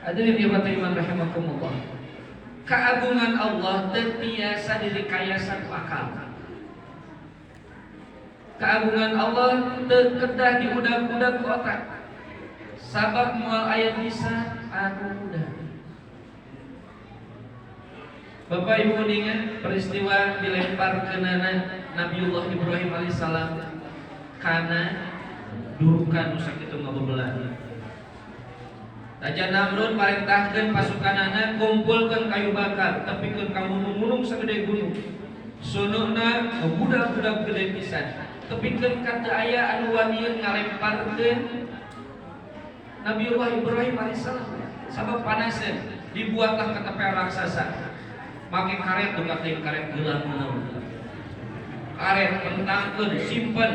Hadirin ikhwati iman rahimakumullah. Keagungan Allah teu tiasa direkayasan ku akal. Keagungan Allah teu kedah diudag-udag ku otak. Sabab moal aya bisa anu udah. Bapak Ibu ingat peristiwa dilempar ke Nabiullah Ibrahim alaihissalam karena durukan nusak itu ngabebelah. Raja Namrud parentahkeun pasukanana kumpulkeun kayu bakar, tepikeun ka gunung-gunung sagede gunung. Sununa budak-budak gede pisan. Tepikeun ka teu aya anu wani ngalemparkeun Nabiullah Ibrahim alaihissalam. Sabab panasnya dibuatlah ketepel raksasa. Make karet tuh kating karet gelang menaun. Karet pentangkeun simpen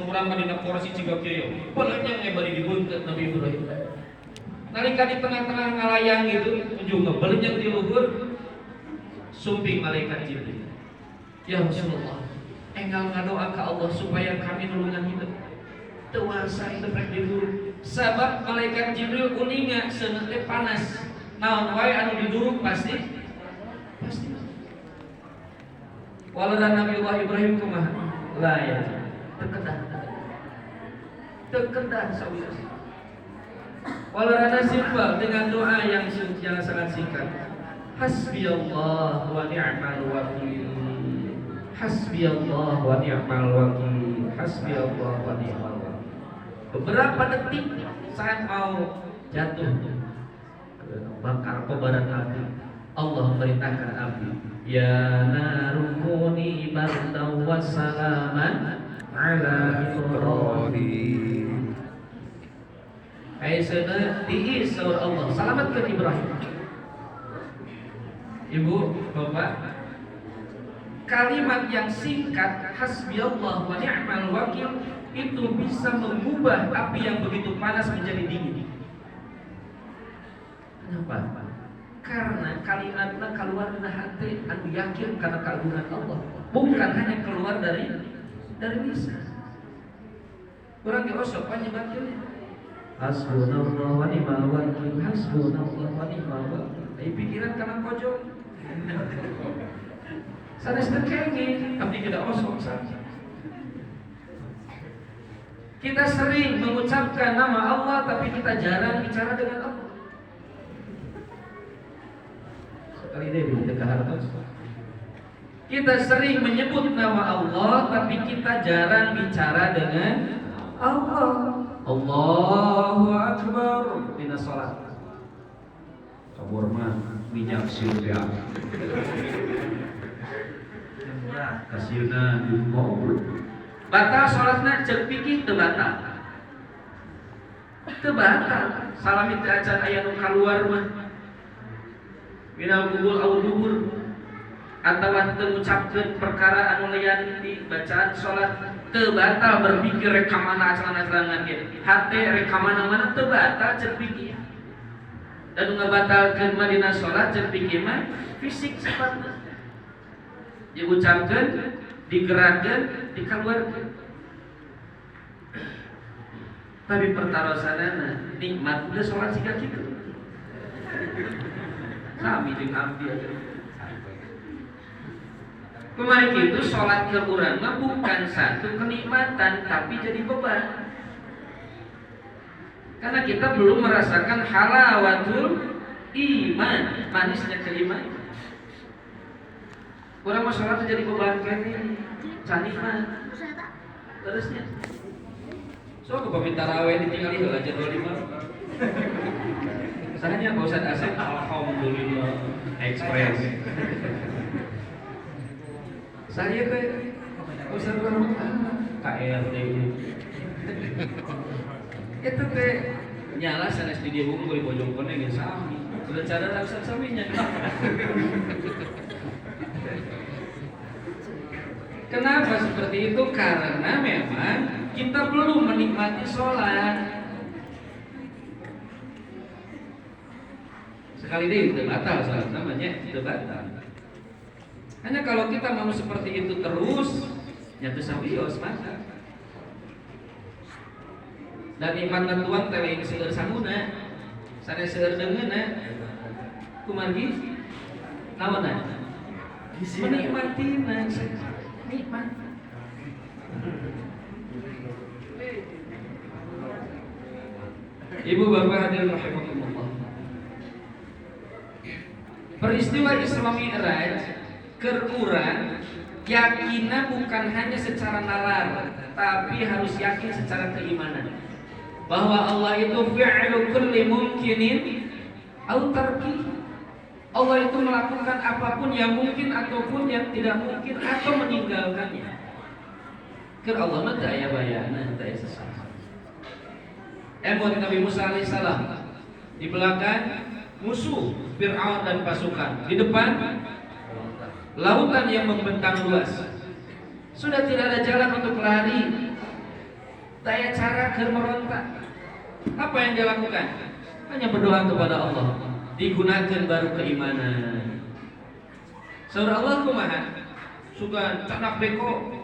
urang mah dina porsi ciga kieu. Beuleung bari dibeunkeut Nabi Ibrahim. Nalika di tengah-tengah ngalayang gitu, ujung ngebelenyang di luhur, sumping malaikat Jibril. Ya Rasulullah, enggal ngadoa ka Allah supaya kami nulungan hidup. Teu wasa hidup rek diduruk. Sabab malaikat Jibril kuninga seuneu teh panas. Naon wae anu diduruk pasti. Waladan Nabiullah Ibrahim kumaha? La ya. Terkedah saudara. Walarana simpel dengan doa yang sangat singkat. Hasbiyallah wa ni'mal wakil. Hasbiyallah wa ni'mal wakil. Hasbiyallah wa ni'mal wakil. Beberapa detik saat mau jatuh bakar kobaran api, Allah memerintahkan api, ya narukuni bardan wa salaman ala Ibrahim. Aisyah tiis saur Allah selamatkan Ibrahim. Ibu, Bapak, kalimat yang singkat hasbiyallah wa ni'mal wakil itu bisa mengubah api yang begitu panas menjadi dingin. Kenapa? Karena kalimatnya keluar dari hati anu yakin karena keagungan Allah, bukan hanya keluar dari lisan. Orang diosok panjang hasbunallah wa ni'mal wakil, hasbunallah wa ni'mal wakil. Pikiran kana pojok. Sanes teu kenging, abdi kada osok saja. Kita sering mengucapkan nama Allah tapi kita jarang bicara dengan Allah. Sekali deh di hartos. Kita sering menyebut nama Allah tapi kita jarang bicara dengan Allah. Allahu Akbar dina salat. Kabur mah minyak surga. Kasieuna ngobrol. Batal salatna ceuk pikir teu batal. Teu batal. Salami teu acan aya nu kaluar mah. Minal qubul au dubur. Atawa teu ngucapkeun perkara anu lian di bacaan salat. Teu batal berpikir rek ka mana acalan-acalan ge. Hate rek ka mana-mana teu batal ceuk pikir. Dan ngabatalkeun mah dina salat ceuk pikir mah fisik sifatna. Diucapkeun, digerakkeun, dikeluarkeun. Tapi pertarosanana nikmat geus salat siga kitu. Sami jeung abdi aja. Kemarin itu sholat ke urang mah bukan satu kenikmatan tapi jadi beban. Karena kita belum merasakan halawatul iman, manisnya keiman. Urang mah sholat jadi beban kene, can nikmat. Terusnya. So ku pamit tarawih ditinggali heula jadwal imam. Sahanya Pak Ustaz Asep alhamdulillah express. Saya ke Ustaz Rahmat KRD itu teh nyala sanes di dia hukum di bojong koneng ya sami sudah cara laksan saminya. Kenapa seperti itu? Karena memang kita belum menikmati sholat. Sekali deh itu batal sholat namanya itu batal. Hanya kalau kita mau seperti itu terus, nyatu sabios maka. Dan nikmat Tuhan teh yang seueur sanguna, sare seueur deungeuna, kumargi naonna? Menikmatina, nikmat. Ibu bapak hadirin rahimakumullah. Peristiwa Isra Mi'raj keurang yakinna bukan hanya secara nalar, tapi harus yakin secara keimanan bahwa Allah itu fi'lu kulli mumkinin au tarki. Allah itu melakukan apapun yang mungkin ataupun yang tidak mungkin atau meninggalkannya. Ker Allah mah daya bayana, daya sesat. Buat Nabi Musa alaihissalam di belakang musuh Fir'aun dan pasukan, di depan lautan yang membentang luas. Sudah tidak ada jalan untuk lari. Daya cara ke merontak. Apa yang dia lakukan? Hanya berdoa kepada Allah. Digunakan baru keimanan. Saudara Allah kumaha? Suka canak beko.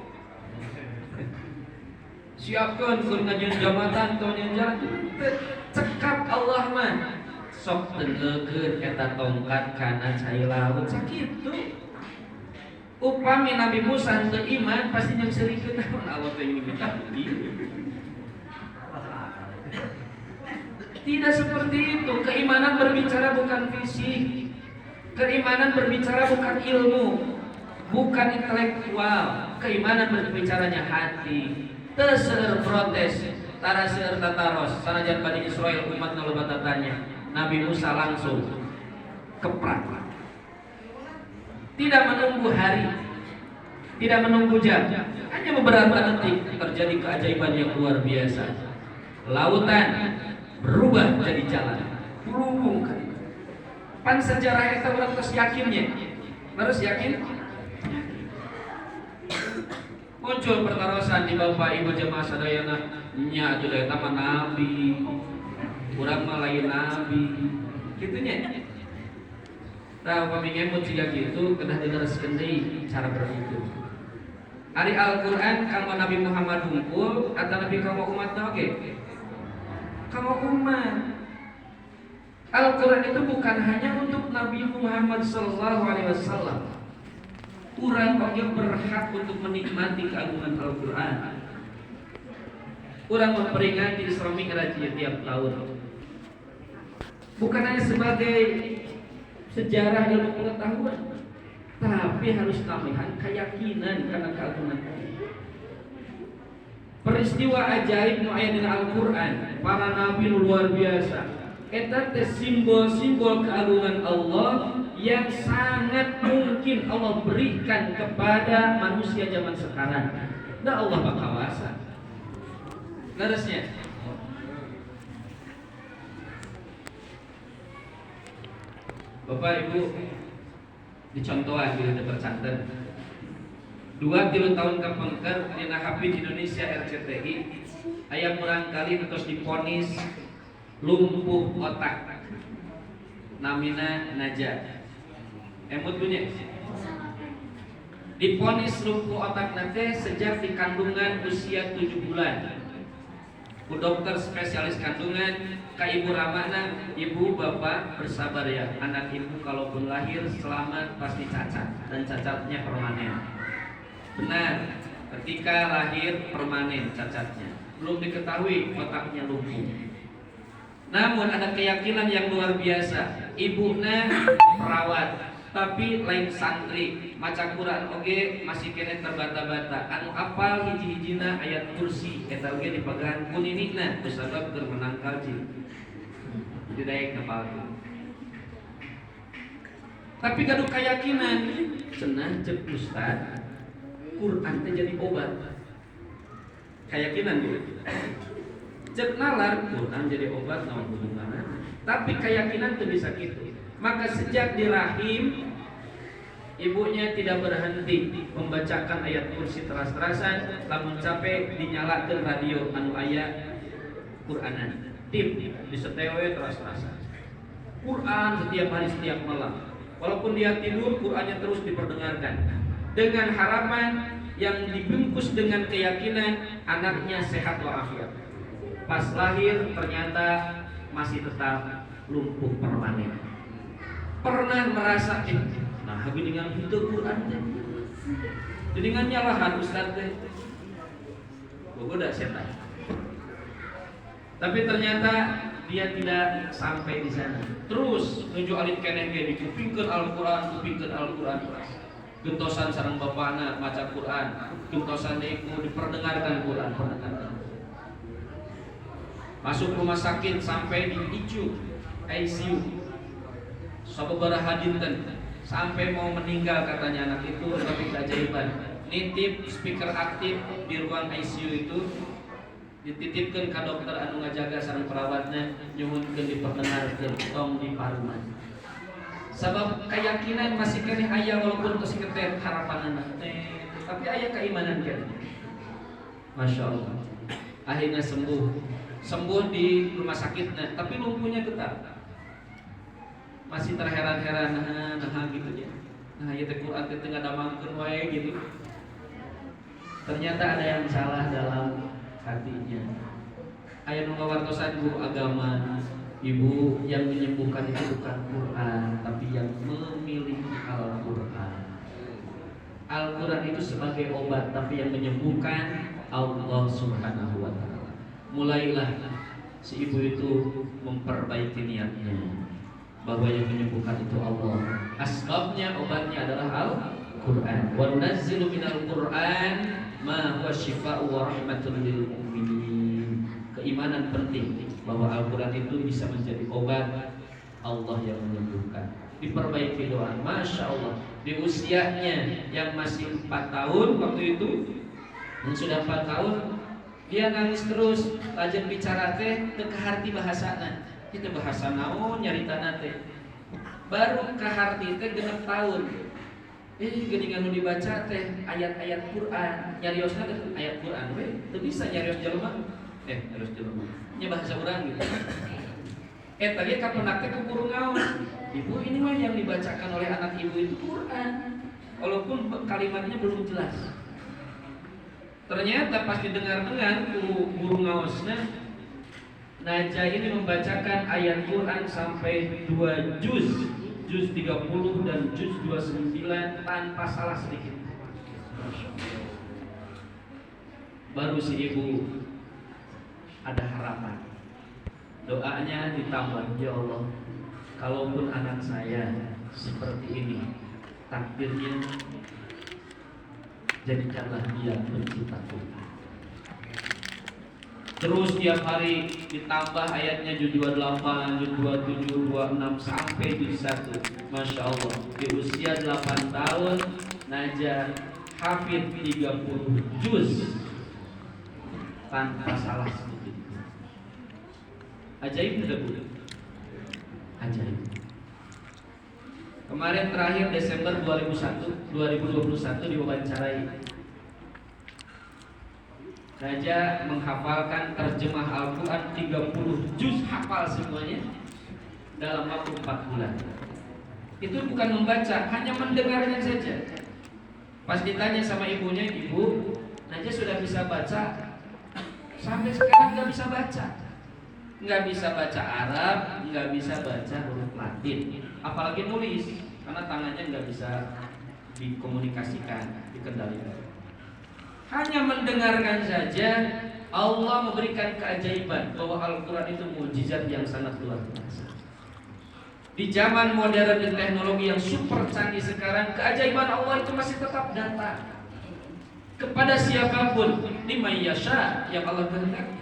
Siapkan keur ngajian jamatan atau jalan. Cekap Allah mah. Sok tengeukeun eta tongkat kana cai laut sakitu. Upami Nabi Musa teu iman pasti jeung serikeun naon Allah teh minta Tidak seperti itu. Keimanan berbicara bukan fisik. Keimanan berbicara bukan ilmu, bukan intelektual. Keimanan berbicaranya hati. Teu seueur protes, tara seueur tataros. Sanajan Bani Israil umat nu loba tatanya, Nabi Musa langsung keprak. Tidak menunggu hari, tidak menunggu jam, hanya beberapa detik terjadi keajaiban yang luar biasa. Lautan berubah jadi jalan, berhubung. Pan sejarah eta urang tos yakinnya, terus yakin. Muncul pertarosan di Bapak Ibu jemaah sadayana, nya atuh eta mah nabi, urang mah lain nabi, kitunya. Tah upami ngemut siga kitu kedah dilereskeun deui cara berpikir. Ari Al-Qur'an kanggo Nabi Muhammad hungkul atau Nabi kanggo umatna oge? Kanggo umat. Al-Qur'an itu bukan hanya untuk Nabi Muhammad sallallahu alaihi wasallam. Urang oge berhak untuk menikmati keagungan Al-Qur'an. Urang memperingati Isra Mi'raj tiap tahun. Bukan hanya sebagai sejarah ilmu pengetahuan, tapi harus tambahan keyakinan karena keagungan Allah. Peristiwa ajaib nu aya dina Al-Qur'an, para nabi luar biasa. Eta teh simbol-simbol keagungan Allah yang sangat mungkin Allah berikan kepada manusia zaman sekarang. Da Allah bakawasa. Leresnya. Bapak Ibu dicontohan gitu tercantet 2-3 tahun kepengker dina Hafid Indonesia RCTI aya murang kali terus diponis lumpuh otak namina Najah emut punya diponis lumpuh otak nanti sejak di kandungan usia 7 bulan ku dokter spesialis kandungan ka ibu ramana, ibu bapak bersabar ya, anak ibu kalaupun lahir selamat pasti cacat dan cacatnya permanen. Benar, ketika lahir permanen cacatnya, belum diketahui otaknya lumpuh. Namun ada keyakinan yang luar biasa, ibunya perawat tapi lain santri, maca Quran oge masih kene terbata-bata. Anu apal hiji-hijina ayat kursi eta oge dipegang kuninina kusabab keur menangkal jin. Didaek kapal. Tapi gaduh keyakinan cenah cek ustaz Quran teh jadi obat. Keyakinan gitu. Cek nalar Quran jadi obat naon hubunganna. Tapi keyakinan itu bisa gitu. Maka sejak di rahim ibunya tidak berhenti membacakan ayat kursi teras-terasan, lamun capek dinyalakan radio anu aya Quranan. Tip di setewe teras-terasan. Quran setiap hari setiap malam. Walaupun dia tidur, Qurannya terus diperdengarkan. Dengan harapan yang dibungkus dengan keyakinan anaknya sehat walafiat. Pas lahir ternyata masih tetap lumpuh permanen. Pernah merasa nah habis dengan itu Quran teh. Dengan nyalahan Ustaz teh. Gogoda setan. Tapi ternyata dia tidak sampai di sana. Terus nuju alit keneh ge dikupingkeun Al-Qur'an, kupingkeun Al-Qur'an. Gentosan sareng bapana maca Quran, gentosan deui diperdengarkan Quran, perdengarkan. Masuk rumah sakit sampai di ICU, sababaraha dinten sampai mau meninggal katanya anak itu, tapi keajaiban nitip speaker aktif di ruang ICU itu, dititipkan ke dokter anu ngajaga sareng perawatnya, nyuhunkeun diperdengarkeun tong di paruman. Sabab keyakinan masih keneh aya walaupun tos ketet harapan anak tapi aya keimanan kan. Masya Allah. Akhirnya sembuh di rumah sakitnya, tapi lumpuhnya tetap. Masih terheran-heran nah gitu ya. Nah, ieu teh Quran teh ngadamangkeun wae gitu. Ternyata ada yang salah dalam hatinya. Aya nu ngawartosan guru agama, ibu yang menyembuhkan itu bukan Quran, tapi yang memiliki Al-Quran. Al-Quran itu sebagai obat, tapi yang menyembuhkan Allah Subhanahu wa Ta'ala. Mulailah si ibu itu memperbaiki niatnya bahwa yang menyembuhkan itu Allah. Asbabnya, obatnya adalah Al-Quran. Wa nunazzilu minal Quran ma huwa syifaa'u wa rahmatun lil mu'minin. Keimanan penting bahwa Al-Quran itu bisa menjadi obat, Allah yang menyembuhkan. Diperbaiki doa. Masya Allah, di usianya yang masih 4 tahun waktu itu, yang sudah 4 tahun dia nangis terus, lajeng bicara teh teu kaharti bahasana. Itu bahasa naon nyaritana teh. Baru kaharti teh 6 tahun. Geuningan nu dibaca teh ayat-ayat Quran, nyariosna teh ayat Quran we, teu bisa nyarios jelema. Harus jelema. Nya bahasa urang gitu. Tadi kapenak teh ku guru ngaos. Ibu, ini mah yang dibacakan oleh anak ibu itu Quran. Walaupun kalimatnya belum jelas. Ternyata pas didengar-dengar guru ngaosna, Najah ini membacakan ayat Quran sampai 2 juz 30 dan juz 29 tanpa salah sedikit. Baru si ibu ada harapan. Doanya ditambah, ya Allah, kalaupun anak saya seperti ini takdirnya, jadikanlah dia pencipta Quran. Terus tiap hari ditambah ayatnya juz 28, juz 27, 26 sampai juz 1. Masya Allah, di usia 8 tahun Najah hafid 30 juz tanpa salah sedikit. Ajaib tidak Bu? Ajaib. Kemarin terakhir Desember 2021 diwawancarai. Najah menghafalkan terjemah Al-Quran 30 juz, hafal semuanya dalam waktu 4 bulan. Itu bukan membaca, hanya mendengarnya saja. Pas ditanya sama ibunya, Ibu, Najah sudah bisa baca? Sampai sekarang nggak bisa baca. Nggak bisa baca Arab, nggak bisa baca huruf Latin, apalagi nulis, karena tangannya nggak bisa dikomunikasikan, dikendalikan. Hanya mendengarkan saja, Allah memberikan keajaiban bahwa Al-Quran itu mukjizat yang sangat luar biasa. Di zaman modern dan teknologi yang super canggih sekarang, keajaiban Allah itu masih tetap datang kepada siapapun, liman yasha, yang Allah kehendaki.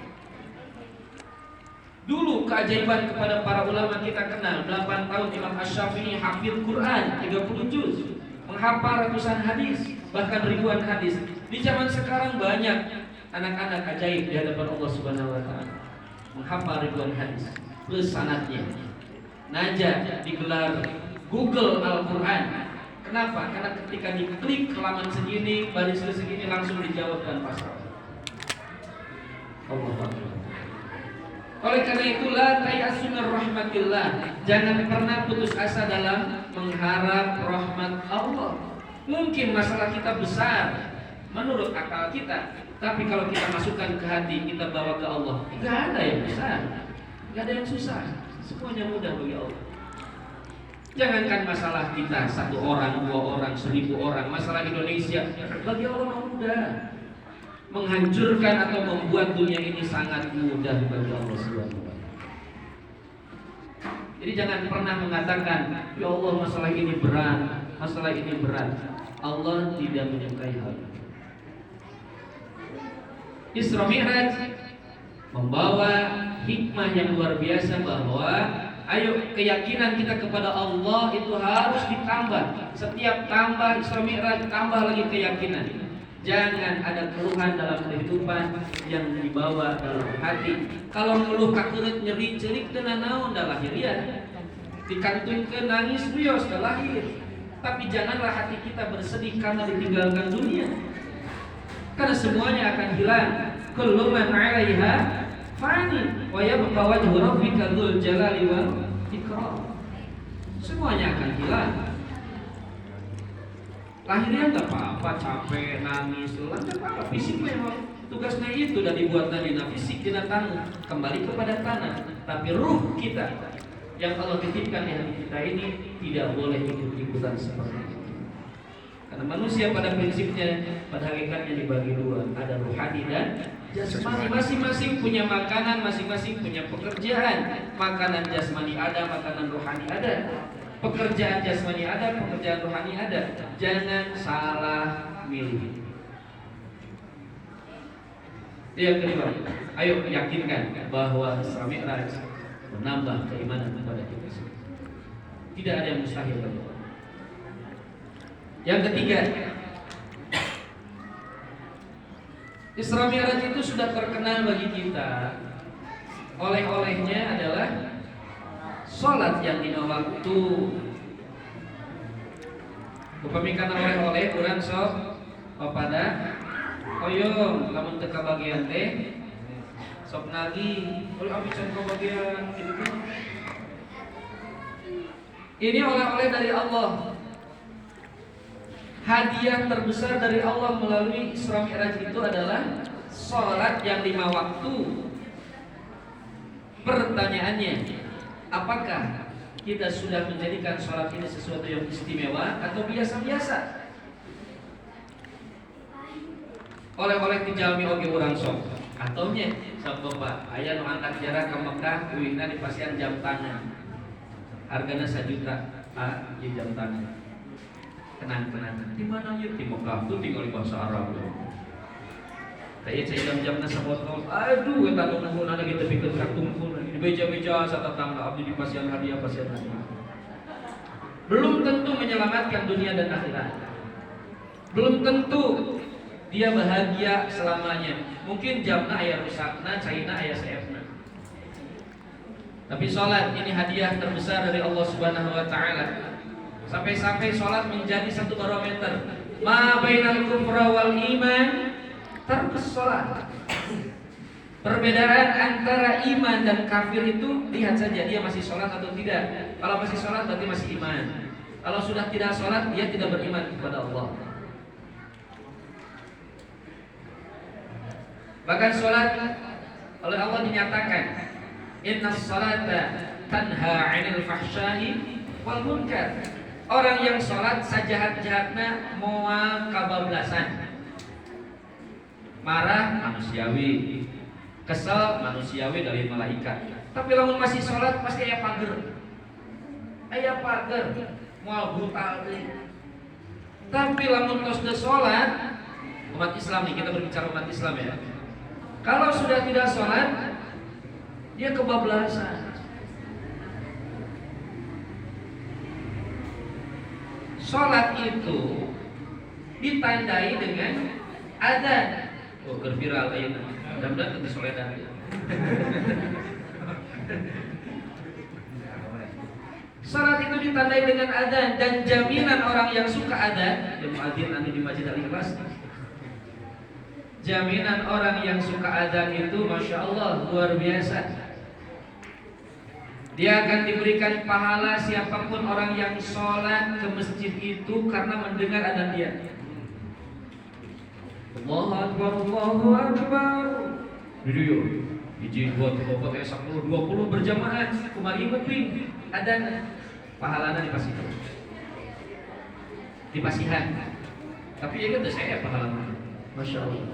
Dulu keajaiban kepada para ulama kita kenal. 8 tahun Imam Asy-Syafi'i hafid Quran 30 juz, menghafal ratusan hadis, bahkan ribuan hadis. Di zaman sekarang banyak anak-anak ajaib di hadapan Allah Subhanahu wa Ta'ala. menghafal ribuan hadis plus sanadnya. Najah digelar Google Al-Quran. Kenapa? Karena ketika diklik halaman segini, baris segini langsung dijawabkan pasal. Allah Akbar. Oleh karena itulah tayasun rahmatillah. Jangan pernah putus asa dalam mengharap rahmat Allah. Mungkin masalah kita besar menurut akal kita, tapi kalau kita masukkan ke hati, kita bawa ke Allah, nggak ada yang besar, nggak ada yang susah, semuanya mudah bagi Allah. Jangankan masalah kita 1 orang, 2 orang, 1000 orang, masalah Indonesia bagi Allah mudah. Menghancurkan atau membuat dunia ini sangat mudah bagi Allah Subhanahu wa Ta'ala. Jadi jangan pernah mengatakan, ya Allah masalah ini berat, masalah ini berat. Allah tidak menyukai hal itu. Isra Mi'raj membawa hikmah yang luar biasa bahwa ayo keyakinan kita kepada Allah itu harus ditambah. Setiap tambah Isra Mi'raj tambah lagi keyakinan. Jangan ada keluhan dalam kehidupan yang dibawa dalam hati. Kalau ngeluh kakeut nyeri cerik teu naon da lahir ya. Dikantunkeun nangis rios da lahir. Tapi janganlah hati kita bersedih karena ditinggalkan dunia. Karena semuanya akan hilang. Kullu man 'alaiha fani wa yabqa wajhu rabbika dzul jalali wal ikram. Semuanya akan hilang. Lahirnya nggak apa-apa, capek, nangis, lelah, nggak apa-apa. Fisik memang tugasnya itu dan dibuatnya dina fisik, dina tanah, kembali kepada tanah. Tapi ruh kita yang Allah titipkan di hati kita ini tidak boleh ikut-ikutan seperti itu. Karena manusia pada prinsipnya, pada hakikatnya dibagi 2, ada rohani dan jasmani. Masing-masing punya makanan, masing-masing punya pekerjaan. Makanan jasmani ada, makanan rohani ada. Pekerjaan jasmani ada, pekerjaan rohani ada. Jangan salah milih. Yang kedua, ayo yakinkan bahwa Isra Mi'raj menambah keimanan kepada kita semua. Tidak ada yang mustahil bagi Allah. Yang ketiga, Isra Mi'raj itu sudah terkenal bagi kita. Oleh-olehnya adalah sholat yang dina waktu. Upamikana oleh-oleh kurang sok pada koyong lamun teka bagian teh sok nagi oleh abis ke bagian ini oleh-oleh dari Allah. Hadiah terbesar dari Allah melalui Isra Mi'raj itu adalah sholat yang 5 waktu. Pertanyaannya, apakah kita sudah menjadikan sholat ini sesuatu yang istimewa atau biasa-biasa? Oleh-oleh dijalmi oge urang sok ataunya sok bapak aya nu angkat jarak ke Mekah uihna di pasian jam tangan hargana 1 juta ieu jam tangan tenang di mana yuk di Mekah tuh tinggal di bahasa Arab kayak saya jam-jamna sabotol aduh eta nu nuhunna lagi tepi ke tungkul di beja-beja satatangga abdi di pasian hadiah belum tentu menyelamatkan dunia dan akhirat, belum tentu dia bahagia selamanya. Mungkin jamna aya rusakna, caina aya seefna. Tapi sholat ini hadiah terbesar dari Allah Subhanahu wa Ta'ala. Sampai-sampai sholat menjadi satu barometer. Ma bainal kufra wal iman tarkus sholat. Perbedaan antara iman dan kafir itu lihat saja dia masih sholat atau tidak. Kalau masih sholat berarti masih iman. Kalau sudah tidak sholat dia tidak beriman kepada Allah. Bahkan sholat oleh Allah dinyatakan inna sholata tanha 'anil fahsya'i wal munkar. Orang yang sholat sajahat-jahatna moal kabablasan. Marah manusiawi, kesel manusiawi dari malaikat. Tapi lamun masih sholat pasti aya pager. Aya pager moal brutal deui. Tapi lamun tos teu sholat, umat Islam nih, kita berbicara umat Islam ya. Kalau sudah tidak sholat, dia kebablasan. Sholat itu ditandai dengan adzan. Oh, keur viral ayeuna. Mudah-mudahan teu soledan. Salat itu ditandai dengan adzan dan jaminan orang yang suka adzan, ya muadzin anu di Masjid Al-Ikhlas. Jaminan orang yang suka adzan itu Masya Allah luar biasa. Dia akan diberikan pahala siapapun orang yang sholat ke masjid itu karena mendengar adzan dia. Allahu Akbar, Allahu Akbar. Video hiji 2 3 4 10 20 berjamaah kumari nguping adzan pahalana dipasihan. Tapi ya kan saya pahalana. Masya Allah.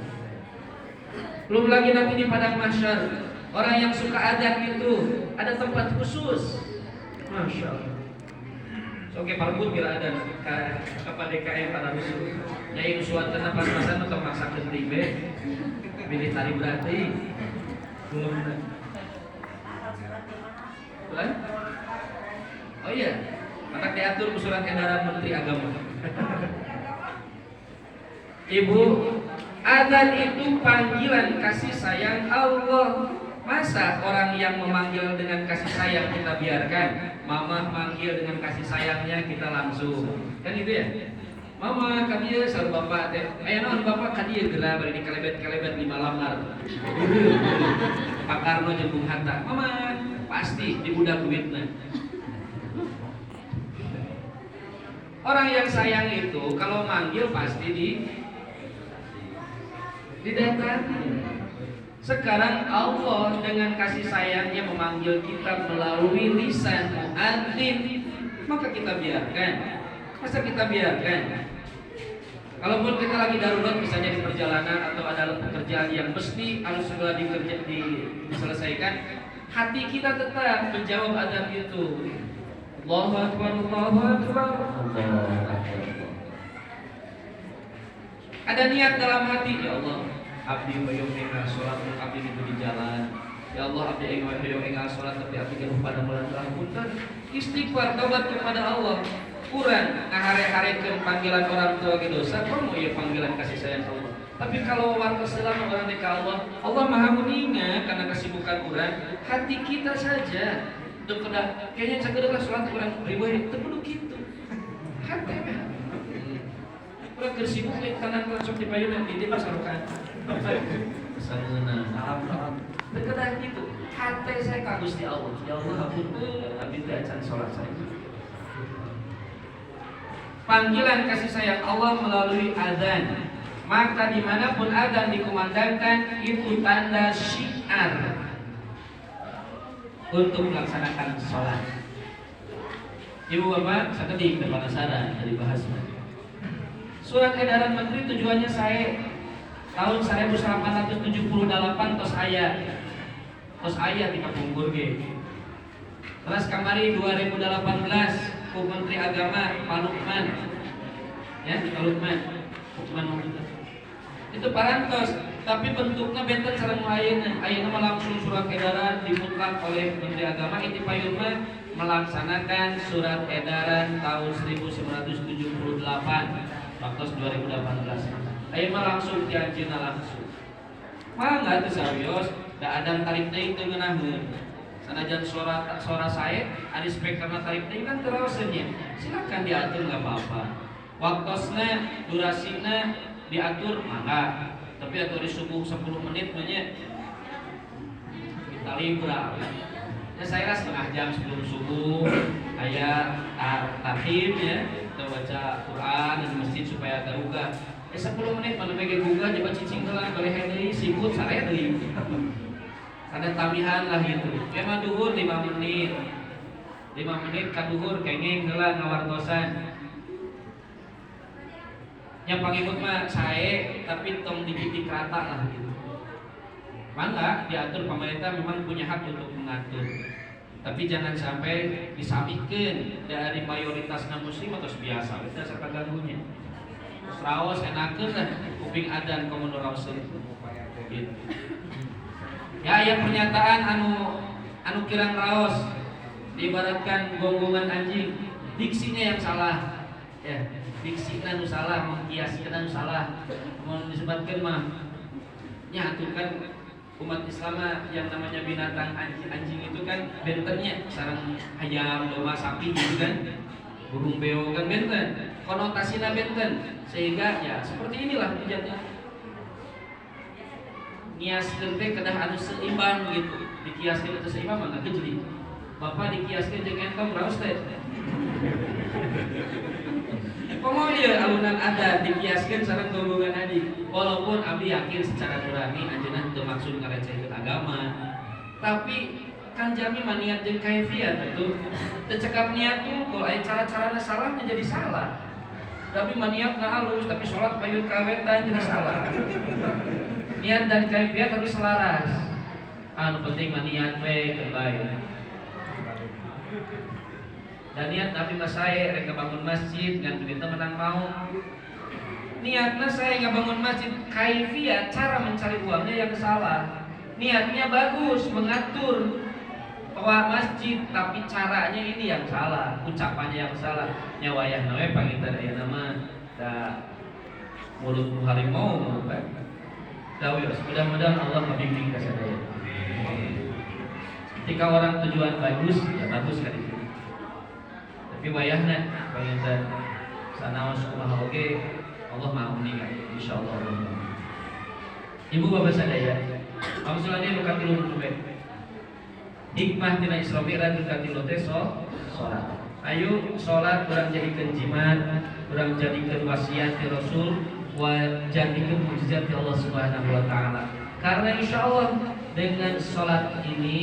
Belum lagi nanti di padang mahsyar orang yang suka adzan itu ada tempat khusus. Masya Allah. Oke, parbut kira ada kepada DKM para rusuh. Nyai usuatan pas-pasan untuk masak genting be. Pilih tari berarti. Belum. Bulan? Oh iya, maka diatur surat edaran Menteri Agama. Ibu, adzan itu panggilan kasih sayang Allah. Masa orang yang memanggil dengan kasih sayang kita biarkan? Mama manggil dengan kasih sayangnya kita langsung. Kan itu ya? Mama kadieu sareng bapak teh. Aya naon bapak kadieu geura bari dikelebet-kelebet di malamar. Pak Karno jeung Bung Hatta. Mama pasti dibudak duitna. Orang yang sayang itu kalau manggil pasti didatangi. Sekarang Allah dengan kasih sayangnya memanggil kita melalui lisan muadzin, maka kita biarkan. Masa kita biarkan? Kalaupun kita lagi darurat misalnya di perjalanan atau ada pekerjaan yang mesti harus segera diselesaikan, hati kita tetap menjawab adzan itu. Allahu Akbar, Allahu Akbar. Ada niat dalam hati, ya Allah, abdi hoyong enggal sholat, abdi itu di jalan. Ya Allah, abdi hoyong enggal sholat, tapi abdi geus pada melantar punten. Istighfar, taubat kepada Allah. Kurang ngahare-harekeun panggilan orang tua ge dosa, komo ieu panggilan kasih sayang Allah. Tapi kalau warga selama orang deka Allah, Allah Maha mengingat karena kesibukan urang, hati kita saja. Teu kedah kayaknya sagedeuk sholat urang riweuh teu kudu kitu. Hate mah. Urang keur sibuk we tanan sok dipayeunan di dieu sarokan. Sangeuna salam. Teu kedah kitu. Hate saya ka Gusti Allah. Ya Allah hapunten abdi teh acan salat saya. Panggilan kasih sayang Allah melalui adzan. Maka dimanapun adzan dikumandangkan itu tanda syiar untuk melaksanakan sholat. Ibu bapak, saya tadi penasaran dari bahasnya. Surat edaran menteri tujuannya saya tahun 1878 tos ayat di Kapungkur ge. Terus kamari 2018 ku Menteri Agama Pak Lukman, ya Pak Lukman itu parantos, tapi bentuknya benten sareng ayeuna langsung surat edaran dimutlak oleh Menteri Agama. Inti payunna melaksanakan surat edaran tahun 1978 waktu 2018. Ayeuna langsung dianjeunna langsung. Mangga teu sawios da adan tarik teh teu ngeunaheun. Sanajan suara saya ada speakerna tarik teh kan terawasannya. Silakan diatur enggak apa-apa. Waktosna, durasina diatur mangga. Tapi atuh di subuh 10 menit mah nya. Kita libra. Ya saya setengah jam sebelum subuh aya tarhib ya, kita baca Quran di masjid supaya taruga. 10 menit mana mege gugah coba cicing heula balehe deui sikut sarea deui. Ada tamihan lah gitu. Memang duhur 5 menit. 5 menit ka duhur kengeng heula ngawartosan. Yang pangikut mah sae tapi tong digitik rata lah gitu. Mangga diatur pemerintah memang punya hak untuk mengatur. Tapi jangan sampai disabikeun dari mayoritasna muslim atau biasa. Itu serta ganggunya. Raos enakeun lah kuping adzan komo raoseun. Gitu. Ya aya pernyataan anu kirang raos diibaratkan gonggongan anjing, diksinya yang salah. Ya, diksinya anu salah, mengkiaskeun anu salah. Mun disebutkeun mah Nyatu kan umat Islam yang namanya binatang anjing itu kan bentennya sarang ayam, domba, sapi gitu kan, burung beo kan benten, konotasinya benten, sehingga ya seperti inilah hujatnya. Niaskeun teh kedah anu seimbang gitu, dikiaskeun anu seimbang mah gejli. Bapak dikiaskeun jeung entong raos teh. Komo ieu alunan adat dikiaskeun sareng gonggongan adik. Walaupun abdi yakin secara nurani anjeunna teu maksud ngarecehkeun agama, tapi kan jami maniat jeung kaifiat atuh. Teu cekap niat tuh kalau aya cara-carana salah jadi salah. Tapi maniatna halus tapi salat payun kawetan jadi salah. Niat dan kaifiat harus selaras. Anu penting maniat we kebaik. Dan niat Nabi saya rek bangun masjid ngan duit menang mau. Niatnya saya ngebangun masjid, kaifiat cara mencari uangnya yang salah. Niatnya bagus mengatur bahwa masjid, tapi caranya ini yang salah, ucapannya yang salah. Nyawayah nawe pangitan aya nama da mulut harimau kan. Dawir, mudah-mudahan Allah membimbing ka sadaya. Ketika orang tujuan bagus, ya bagus kan itu. Tapi wayahna pangitan sanaos kumaha oge Allah mau nikah insyaallah. Ibu bapak sadaya, maksudnya bukan tilu tube. Hikmah tina Isra Mi'raj bukan tilu teh salat. Ayo salat urang jadikeun jimat, urang jadikeun wasiat ti Rasul, wa jadikeun mukjizat ti Allah Subhanahu wa taala. Karena insyaallah dengan salat ini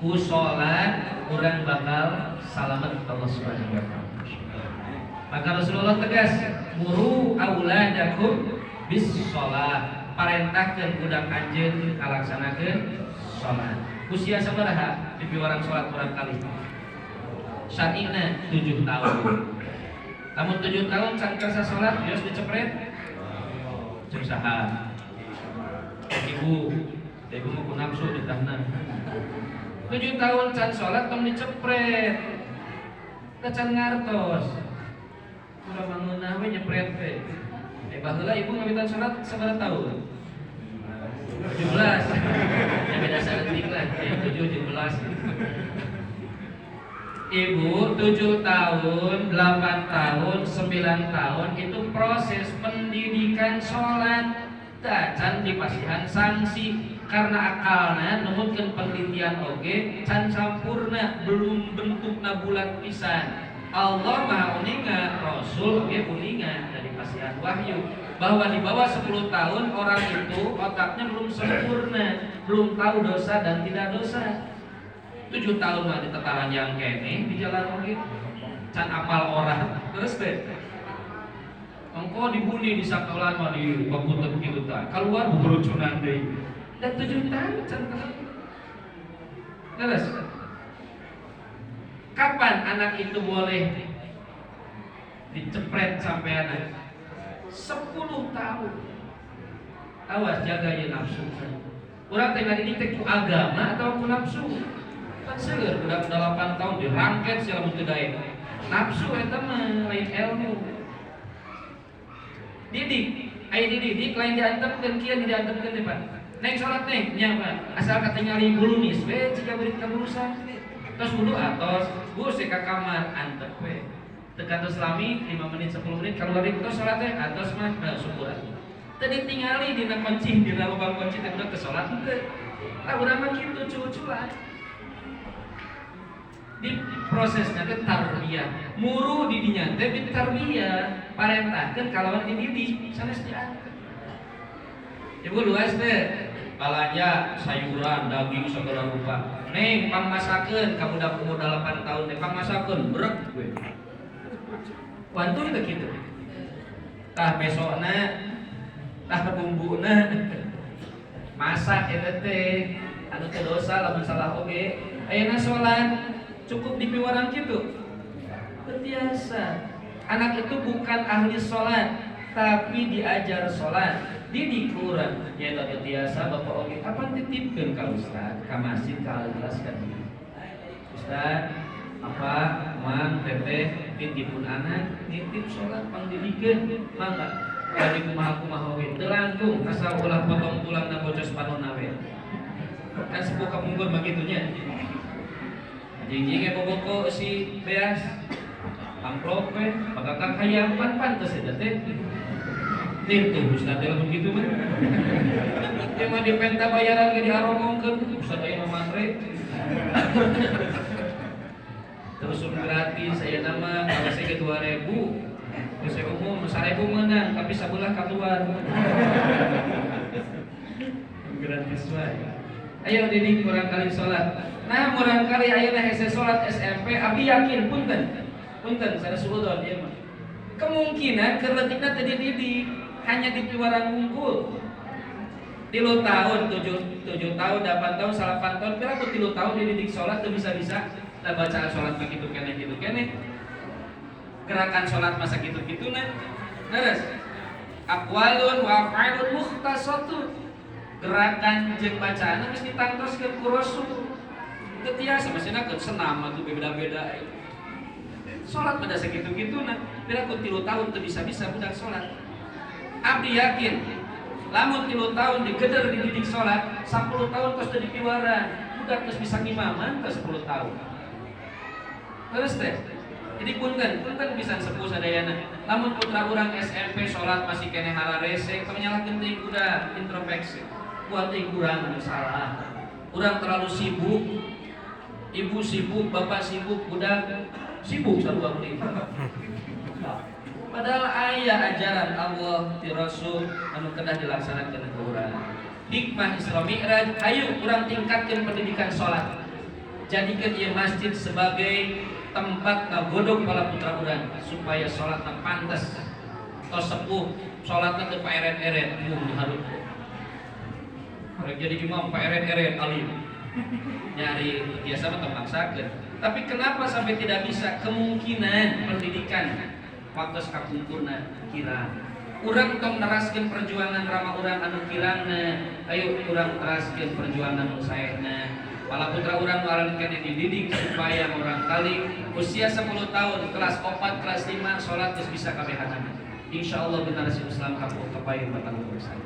ku salat urang bakal salamet Allah Subhanahu wa taala. Maka Rasulullah tegas, muru auladakum bis shalah, parentahkeun budak anjeun kalaksanakeun salat. Usia sabaraha dipiwarang salat urang kali? Syar'ina 7 tahun. Lamun 7 tahun can kersa salat geus dicepret. Cek saha? Ibu mah ku nafsu ditahna. 7 tahun can salat tong dicepret. Teu can ngartos. Udah bangun we nyepret we. Baheula ibu ngawitan salat sabaraha tahun? 17. Ya beda saeutik lah, 7 17. Ibu 7 tahun, 8 tahun, 9 tahun itu proses pendidikan salat. Da can dipasihan sanksi karena akalna numutkeun penelitian oge can sampurna, belum bentukna bulat pisan. Allah maha uninga, Rasul oge uninga dari pasihan wahyu bahwa di bawah 10 tahun orang itu otaknya belum sempurna, belum tahu dosa dan tidak dosa. 7 tahun mah ditetahan yang kene di jalan oge can apal orang terus deh. Engkau dibuni di sakolan mah di paputeun kitu tah. Keluar burucunan deui. Dan 7 tahun can terus. Kapan anak itu boleh dicepret sampai anak? 10 tahun. Awas jaga ya nafsu. Urang teh ngadidik teh ku agama atau ku nafsu? Kan seueur budak 8 tahun dirangket sia lamun teu daek. Nafsu eta mah lain ilmu. Didik, aya didik lain diantepkeun kieu diantepkeun teh Pak. Neng salat neng nya Pak. Asal katingali bulunis we jika beurit ka burusan. Terus wudu atos, bus ka kamar antep we. Tekatus lami 5 menit 10 menit kalau lari terus salat teh atos mah syukur. Tadi tingali dina kunci dina lubang kunci teh udah ke salat teu. Tah urang mah kitu cucu-cucuan. Di prosesnya teh tarbiyah. Muru di dinya teh tarbiyah, parentahkeun kalawan dididik sanes diantep. Ibu luas teh balanja sayuran, daging segala rupa. Neng pang masakeun ka budak umur 8 tahun teh pang masakeun brek we. Wantun teh kitu. Tah besokna tah bumbuna masak eta teh anu teu dosa lamun salah oge. Ayeuna salat cukup dipiwarang kitu. Biasa. Anak itu bukan ahli salat, tapi diajar salat. Didik urang nya eta biasa bapak oge kapan titipkeun ka ustad ka masjid ka jelaskan. Ustad, apa mang teteh titipun anak nitip salat pang didikeun mangga Bagi kumaha-kumaha we teu langkung asal ulah potong tulang na bocos panonna we. Kan sepuh kapungkur begitunya. Jing-jing boboko si beas. Amplop we, pagakak hayang pan-pan teu seda teh. Nih tuh Ustaz dalam begitu mah. Dia mah dipenta bayaran ge diaromongkeun, Ustaz aya matre. Terus gratis saya nama kalau saya ke 2000. Terus saya umum 1000 menang tapi sabelah keluar. Gratis wae. Ayo didik murang kali salat. Nah murang kali ayeuna hese salat SMP abdi yakin punten. Punten sana suudon ieu mah. Kemungkinan kerletikna teu dididik hanya di piwaran unggul. 3 tahun, 7 tahun, 8 tahun, 8 tahun, kira 3 tahun dididik sholat tuh bisa-bisa. Nah bacaan sholat begitu kene. Gerakan sholat masa gitu-gitu nah. Terus aqwalun wa af'alun mukhtasatun. Gerakan jeung bacaan geus ditangtoskeun ku Rasul. Teu tiasa masina keun senam atuh beda-beda. Sholat pada segitu-gitu nah. Kira 3 tahun tuh bisa-bisa budak sholat. Abdi yakin lamun 3 tahun digeder dididik sholat 10 tahun terus jadi piwara budak terus bisa ngimaman ke 10 tahun terus teh jadi punten bisa sepuh sadayana lamun putra urang SMP sholat masih kene halarese menyalahkeun teuing budak introspeksi buat teuing urang anu salah urang terlalu sibuk ibu sibuk bapak sibuk budak sibuk sarua teuing. Padahal ayah ajaran Allah di Rasul anu kedah dilaksanakeun ku urang. Hikmah Isra Mi'raj, hayu urang tingkatkeun pendidikan salat. Jadikeun ieu masjid sebagai tempat ngagodog para putra urang supaya salatna pantes. Tos sepuh salatna teu paeret-eret, hareup. Rek jadi imam paeret-eret alim. Nyari biasa mah terpaksakeun. Tapi kenapa sampai tidak bisa? Kemungkinan pendidikan waktu sakungkurna kirang urang tong neraskeun perjuangan rama urang anu kirangna ayo urang teraskeun perjuangan nu saehna pala putra urang aran kene dididik supaya urang kali usia 10 tahun kelas 4 kelas 5 salat geus bisa kabehanana insyaallah generasi Islam kapok kepaeun batang urusan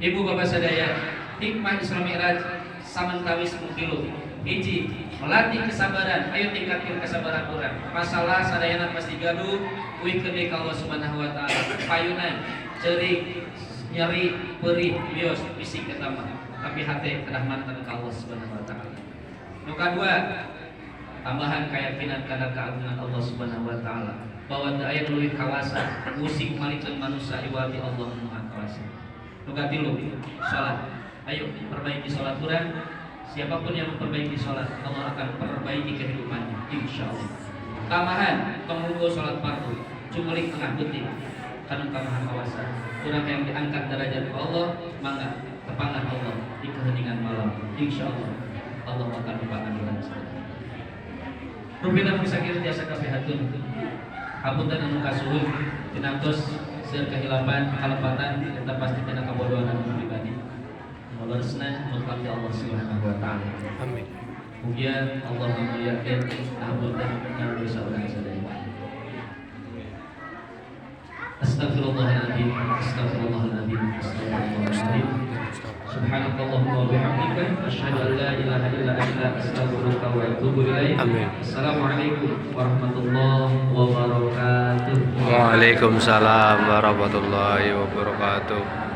ibu bapak sadaya hikmah Isra Mi'raj samantawis mungkilu hiji melatih kesabaran ayo tingkatkeun kesabaran urang masalah sadayana pasti gaduh uikeun ka Allah Subhanahu wa taala payunan ceurik nyeri perih bios bisik eta mah tapi hate kedah manten ka Allah Subhanahu wa taala nu kadua tambahan keyakinan kana keagungan Allah Subhanahu wa taala bahwa teu aya nu leuwih kawasa musik malikeun manusia iwati Allah nu Maha Kawasa nu katilu salat ayo perbaiki salat urang siapapun yang memperbaiki sholat Allah akan perbaiki kehidupannya insyaallah. Tamahan tonglugo sholat fardu cumulik tengah putih karena tamahan kawasan orang yang diangkat derajat Allah mangga tepangan Allah di keheningan malam insyaallah Allah akan lupakan dosa saja. Rubina bisa kira jasa kafihatun hapunten anu kasuhun tinantos seueur kehilapan kalepatan eta pasti tina kabodohan anu pribadi Walasna mengabdi Allah Subhanahu wa taala. Amin. Mugia Allah memuliakan hapunten kana dosa urang sadaya. Astagfirullahaladzim. Subhanakallahumma wa bihamdika asyhadu an la ilaha illa anta astaghfiruka wa atubu ilaik. Amin. Assalamualaikum warahmatullahi wabarakatuh. Waalaikumsalam warahmatullahi wabarakatuh.